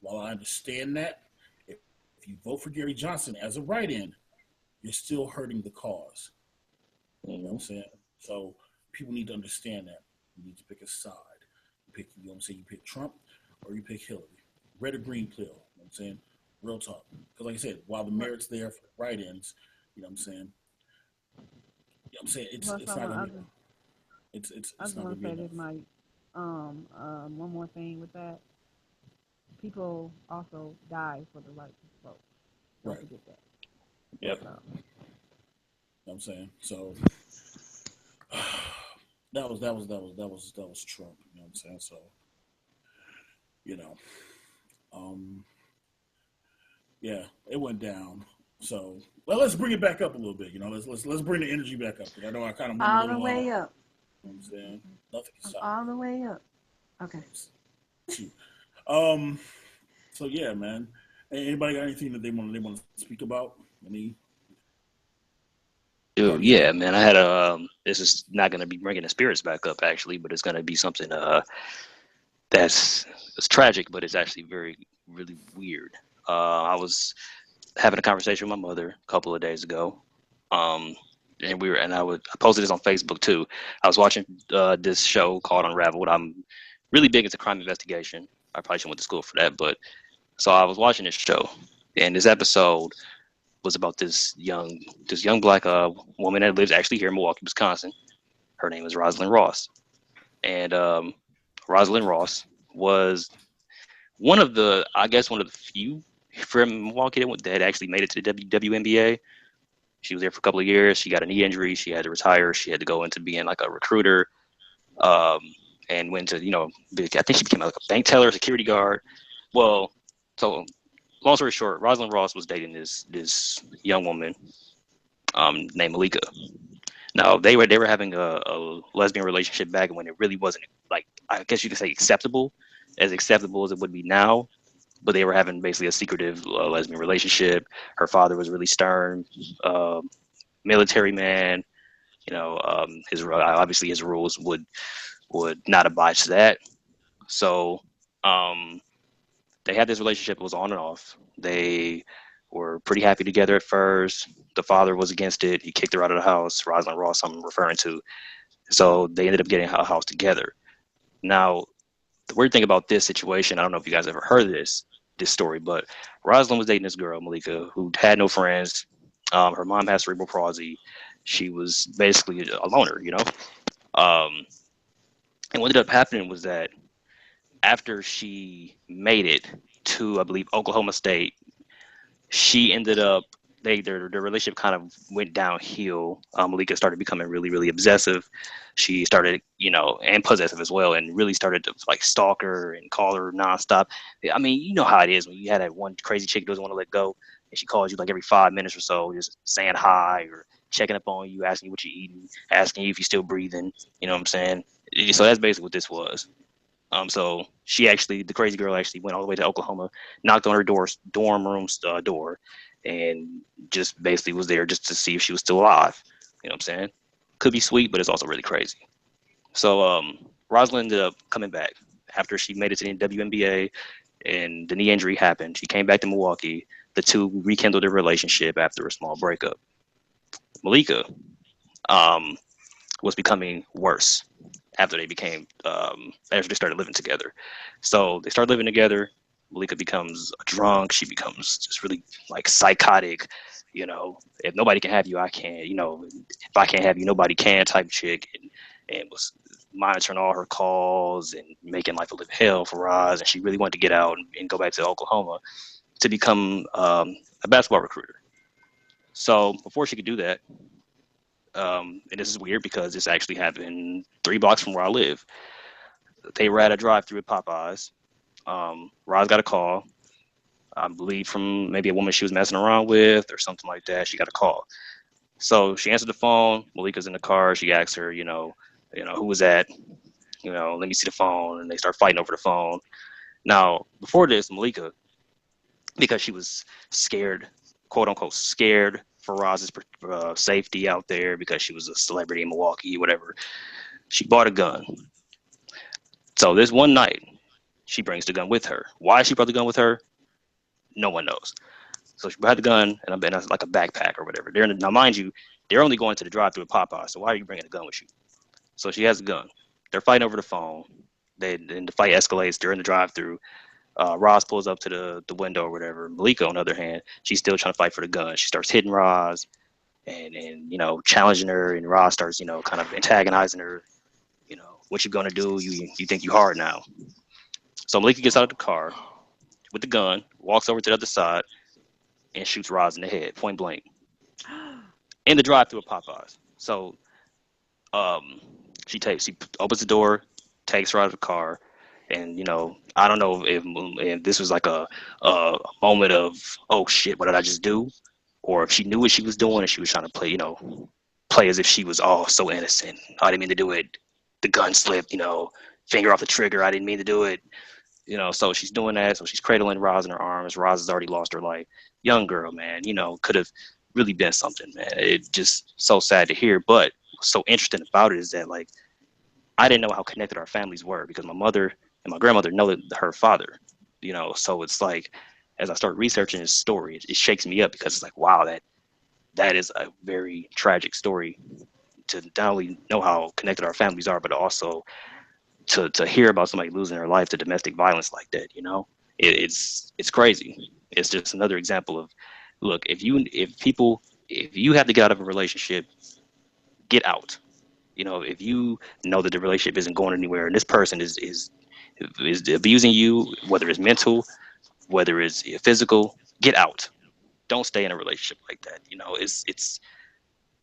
While I understand that, if you vote for Gary Johnson as a write-in, you're still hurting the cause. You know what I'm saying? So people need to understand that. You need to pick a side. You know what I'm saying? You pick Trump or you pick Hillary. Red or green pill. You know what I'm saying? Real talk. Because like I said, while the merit's there for write-ins, you know what I'm saying? It's not going to be. It's not going to be enough. Mike. One more thing with that. People also die for the right to vote. Don't forget that. Yep. You know what I'm saying? So that was Trump, you know what I'm saying? So, yeah, it went down. So, well, let's bring it back up a little bit, let's bring the energy back up. I know I kind of went all the way up. You know what I'm saying? Nothing can stop. All the way up. Okay. So yeah, man. Anybody got anything that they want to speak about? Dude, yeah, man. I had this is not going to be bringing the spirits back up, actually, but it's going to be something it's tragic, but it's actually very, really weird. I was having a conversation with my mother a couple of days ago, and I posted this on Facebook too. I was watching this show called Unraveled. I'm really big into crime investigation. I probably shouldn't went to school for that, but so I was watching this show, and this episode was about this young black woman that lives actually here in Milwaukee, Wisconsin. Her name is Rosalind Ross, and Rosalind Ross was one of the few from Milwaukee that actually made it to the WNBA. She was there for a couple of years. She got a knee injury. She had to retire. She had to go into being like a recruiter. and went to, I think she became like a bank teller, security guard. Well, so long story short, Rosalind Ross was dating this young woman named Malika. Now they were having a lesbian relationship back when it really wasn't, like, I guess you could say acceptable as it would be now. But they were having basically a secretive lesbian relationship. Her father was really stern, uh, military man. His obviously his rules would not abide to that. So um, they had this relationship. It was on and off. They were pretty happy together at first. The father was against it. He kicked her out of the house. Rosalind Ross, I'm referring to. So they ended up getting a house together. Now, the weird thing about this situation, I don't know if you guys ever heard of this story, but Rosalind was dating this girl, Malika, who had no friends. Her mom had cerebral palsy. She was basically a loner, Um, and what ended up happening was that after she made it to, I believe, Oklahoma State, she ended up their relationship kind of went downhill. Malika started becoming really, really obsessive. She started, and possessive as well, and really started to like stalk her and call her nonstop. I mean, you know how it is when you had that one crazy chick who doesn't want to let go, and she calls you like every 5 minutes or so, just saying hi or checking up on you, asking you what you're eating, asking you if you're still breathing. You know what I'm saying? So that's basically what this was. So the crazy girl actually went all the way to Oklahoma, knocked on her dorm room's door, and just basically was there just to see if she was still alive. You know what I'm saying? Could be sweet, but it's also really crazy. So Rosalind ended up coming back after she made it to the WNBA, and the knee injury happened. She came back to Milwaukee. The two rekindled their relationship after a small breakup. Malika um, was becoming worse after after they started living together. So they started living together. Malika becomes a drunk. She becomes just really like psychotic. If nobody can have you, I can. If I can't have you, nobody can type chick. And was monitoring all her calls and making life a living hell for Roz. And she really wanted to get out and go back to Oklahoma to become a basketball recruiter. So before she could do that, and this is weird because this actually happened 3 blocks from where I live. They were at a drive-through at Popeyes. Roz got a call, I believe, from maybe a woman she was messing around with or something like that. She got a call. So she answered the phone. Malika's in the car. She asks her, who was that? Let me see the phone. And they start fighting over the phone. Now, before this, Malika, because she was scared, quote unquote, scared for Roz's safety out there because she was a celebrity in Milwaukee, whatever, she bought a gun. So this one night, she brings the gun with her. Why she brought the gun with her, no one knows. So she brought the gun and it's like a backpack or whatever. Now, mind you, they're only going to the drive-through at Popeye. So why are you bringing a gun with you? So she has a gun. They're fighting over the phone. Then the fight escalates. They're in the drive-through. Roz pulls up to the window or whatever. Malika, on the other hand, she's still trying to fight for the gun. She starts hitting Roz and challenging her, and Roz starts kind of antagonizing her. What you gonna do? You think you hard now? So Malika gets out of the car with the gun, walks over to the other side, and shoots Roz in the head, point blank, in the drive-through of Popeyes. So um, she opens the door, takes her out of the car, and I don't know if this was like a moment of, oh shit, what did I just do, or if she knew what she was doing and she was trying to play as if she was all so innocent. I didn't mean to do it. The gun slipped. Finger off the trigger. I didn't mean to do it. So she's doing that. So she's cradling Roz in her arms. Roz has already lost her life. Young girl, man, could have really been something, man. It's just so sad to hear. But what's so interesting about it is that, like, I didn't know how connected our families were because my mother and my grandmother know her father, So it's like, as I start researching his story, it shakes me up because it's like, wow, that is a very tragic story to not only know how connected our families are, but also to hear about somebody losing their life to domestic violence like that. It's crazy. It's just another example of, look, if you have to get out of a relationship, get out. If you know that the relationship isn't going anywhere and this person is abusing you, whether it's mental, whether it's physical, get out. Don't stay in a relationship like that.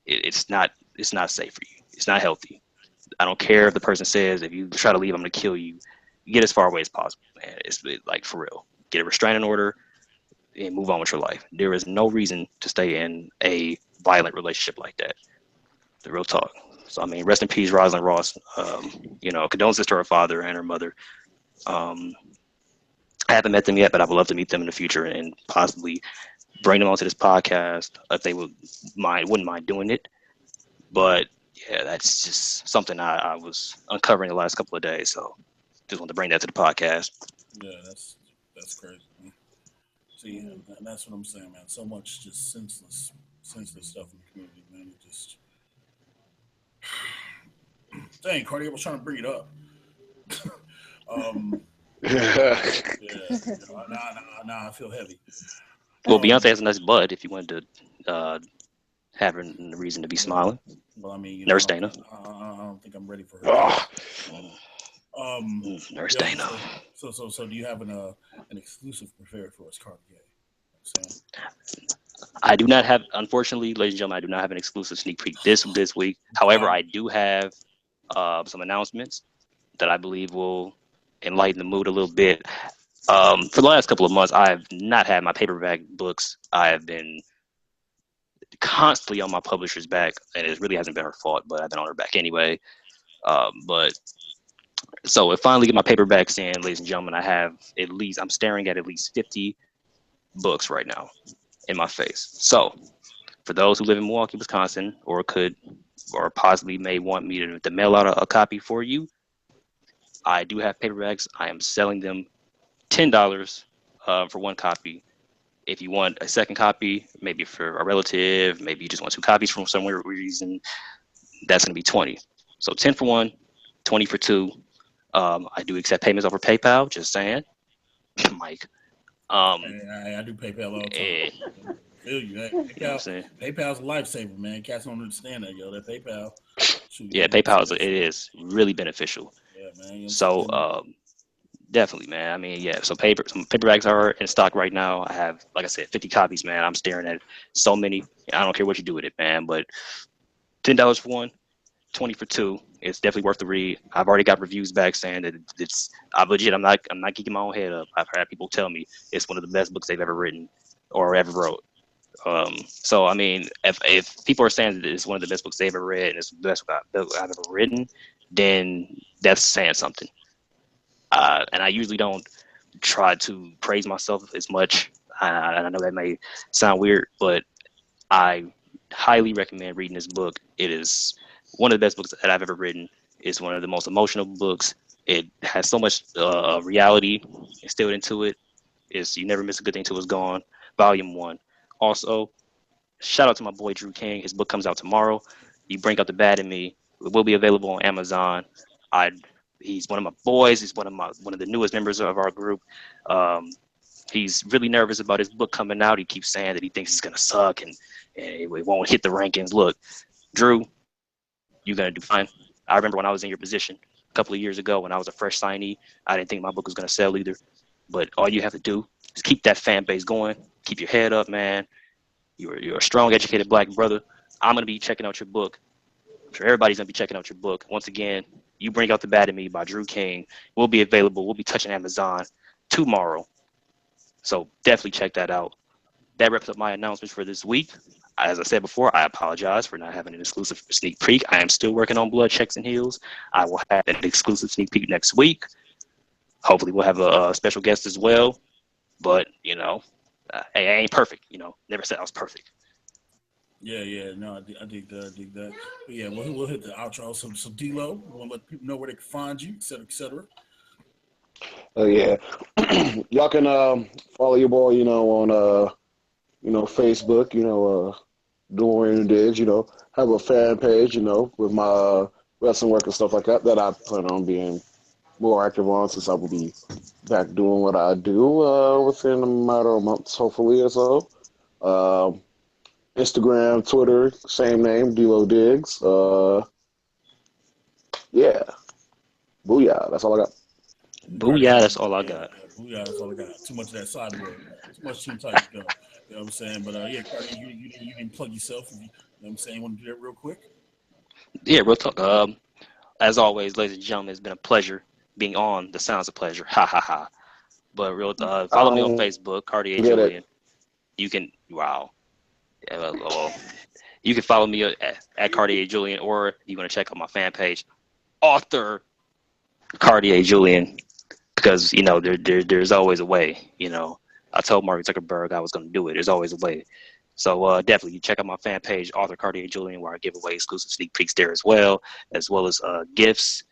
It's not safe for you. It's not healthy. I don't care if the person says, if you try to leave, I'm going to kill you. Get as far away as possible, man. It's like, for real. Get a restraining order and move on with your life. There is no reason to stay in a violent relationship like that. The real talk. So, I mean, rest in peace, Rosalind Ross. Condolences to her father and her mother. I haven't met them yet, but I would love to meet them in the future and possibly bring them onto this podcast if they wouldn't mind doing it. But yeah, that's just something I was uncovering the last couple of days. So just wanted to bring that to the podcast. Yeah, that's crazy, man. See, and that's what I'm saying, man. So much just senseless stuff in the community, man. It just dang, Cardi, I was trying to bring it up. Now I feel heavy. Well, Beyonce has a nice butt if you wanted to have a reason to be smiling. Well, I mean, Nurse Dana. I don't think I'm ready for her. Nurse Dana. So do you have an exclusive prepared for us, Cardeay? I do not have, unfortunately, ladies and gentlemen, I do not have an exclusive sneak peek this week. However, I do have some announcements that I believe will enlighten the mood a little bit. For the last couple of months, I have not had my paperback books. I have been constantly on my publisher's back, and it really hasn't been her fault, but I've been on her back anyway. So I finally get my paperbacks in, ladies and gentlemen. I'm staring at least 50 books right now in my face. So for those who live in Milwaukee, Wisconsin, or possibly may want me to mail out a copy for you, I do have paperbacks. I am selling them $10 for one copy. If you want a second copy, maybe for a relative, maybe you just want two copies from some weird reason, that's going to be $20. So 10 for one, 20 for two. I do accept payments over PayPal, just saying. Mike. I do PayPal all the time. Feel you, man. PayPal's a lifesaver, man. Cats don't understand that, yo. That PayPal. PayPal is really beneficial. Yeah, man. So definitely, man. I mean, yeah. So some paperbacks are in stock right now. I have, like I said, 50 copies, man. I'm staring at so many. I don't care what you do with it, man. But $10 for one, 20 for two. It's definitely worth the read. I've already got reviews back saying that I'm legit. I'm not kicking my own head up. I've had people tell me it's one of the best books they've ever written or ever wrote. So I mean, if people are saying that it's one of the best books they've ever read and it's the best book I've ever written, then that's saying something. And I usually don't try to praise myself as much. I know that may sound weird, but I highly recommend reading this book. It is one of the best books that I've ever written. It's one of the most emotional books. It has so much reality instilled into it. It's You Never Miss a Good Thing Till It's Gone, Volume 1. Also, shout out to my boy Drew King. His book comes out tomorrow. You Bring Out the Bad in Me. It will be available on Amazon. He's one of my boys. He's one of the newest members of our group. He's really nervous about his book coming out. He keeps saying that he thinks it's gonna suck and it won't hit the rankings. Look, Drew, you're gonna do fine. I remember when I was in your position a couple of years ago when I was a fresh signee. I didn't think my book was gonna sell either. But all you have to do is keep that fan base going. Keep your head up, man. You're a strong, educated black brother. I'm gonna be checking out your book. I'm sure everybody's gonna be checking out your book. Once again, You Bring Out the Bad in Me by Drew King will be available. We'll be touching Amazon tomorrow. So definitely check that out. That wraps up my announcements for this week. As I said before, I apologize for not having an exclusive sneak peek. I am still working on Blood, Checks, and Heels. I will have an exclusive sneak peek next week. Hopefully we'll have a special guest as well. But, hey, I ain't perfect. Never said I was perfect. Yeah, no, I dig that. But yeah, we'll hit the outro. So D-Lo, we'll let people know where they can find you, et cetera, et cetera. Yeah. Y'all can follow your boy, on Facebook, doing and digs, have a fan page, with my wrestling work and stuff like that I plan on being more active on since I will be back doing what I do within a matter of months, hopefully, or so. Instagram, Twitter, same name, D-Lo Diggs. Yeah. Booyah, that's all I got. Booyah, that's all I got. Booyah, that's all I got. Too much of that sideboard. Too much team types go. You know what I'm saying? But yeah, Cardi, you didn't plug yourself. You know what I'm saying? Want to do that real quick? Yeah, real talk. as always, ladies and gentlemen, it's been a pleasure being on the Sounds of Pleasure. Ha ha ha. But follow me on Facebook, Quardeay Get it. Julien. You can well, you can follow me at Quardeay Julien, or you want to check out my fan page, Author Quardeay Julien, because there's always a way. I told Mark Zuckerberg I was going to do it. There's always a way. So definitely check out my fan page, Author Quardeay Julien, where I give away exclusive sneak peeks there as well as gifts.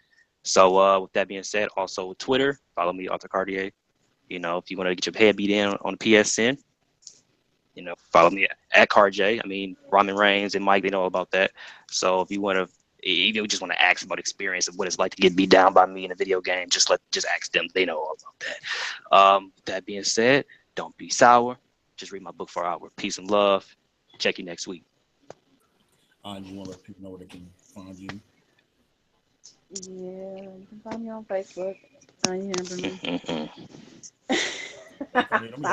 So with that being said, also Twitter, follow me, Author Quardeay. If you want to get your head beat in on the PSN, follow me at Quardeay. I mean, Ramen Reigns and Mike, they know all about that. So if you just want to ask about experience of what it's like to get beat down by me in a video game, just ask them. They know all about that. With that being said, don't be sour. Just read my book for an hour. Peace and love. Check you next week. You want to let people know where they can find you? Yeah, you can find me on Facebook. Stop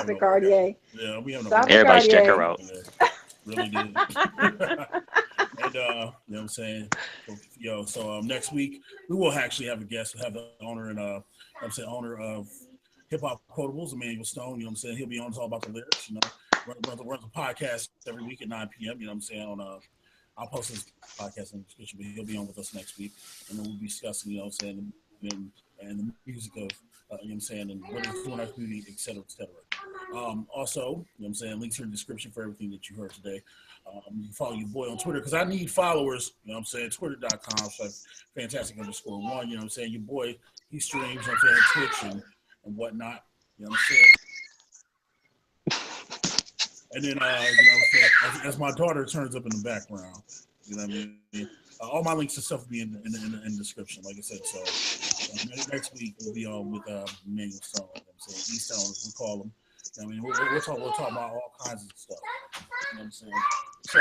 it, Quardeay. Yeah, we have Stop it, Everybody should check Quardeay. her out. Really did. And you know what I'm saying? So next week we will actually have a guest. We'll have the owner and owner of Hip Hop Quotables, Emmanuel Stone. You know what I'm saying? He'll be on to talk about the lyrics. Runs a podcast every week at 9 p.m. You know what I'm saying? I'll post his podcast in the description, but he'll be on with us next week, and then we'll be discussing, you know what I'm saying, and the music of, you know what I'm saying, and what is doing our community, et cetera, et cetera. Also, you know what I'm saying, links here in the description for everything that you heard today. You can follow your boy on Twitter, because I need followers, you know what I'm saying, twitter.com/fantastic_1, you know what I'm saying, your boy, he streams, you know what I'm saying, Twitch and whatnot, you know what I'm saying. And then, you know what I'm saying, as my daughter turns up in the background, you know what I mean? All my links and stuff will be in the description, like I said. So next week we'll be on with Emmanuel Stone, you know what I'm saying? East Stone, as we call him. You know what I mean? We'll talk about all kinds of stuff. You know what I'm saying? So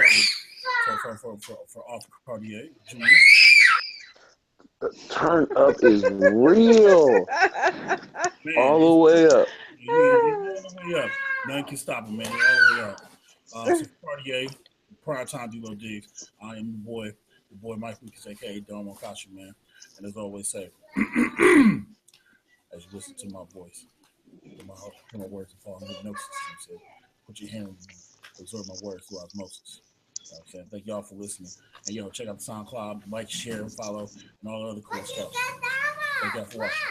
for Author Quardeay Julien. The turn up is real. Man, all the way up. All the way up. Nothing can stop him, man. All the way up. So Quardeay, Primetime D-Lo Diggs. I am your boy Mike Lucas, aka Don Wakashi, man. And as always say, as you listen to my voice, to my words and fall in hypnosis, you know, put your hand on me, absorb my words through osmosis. You know what I'm saying? Thank y'all for listening. And check out the SoundCloud, like, share, and follow, and all the other cool stuff. Thank y'all for watching.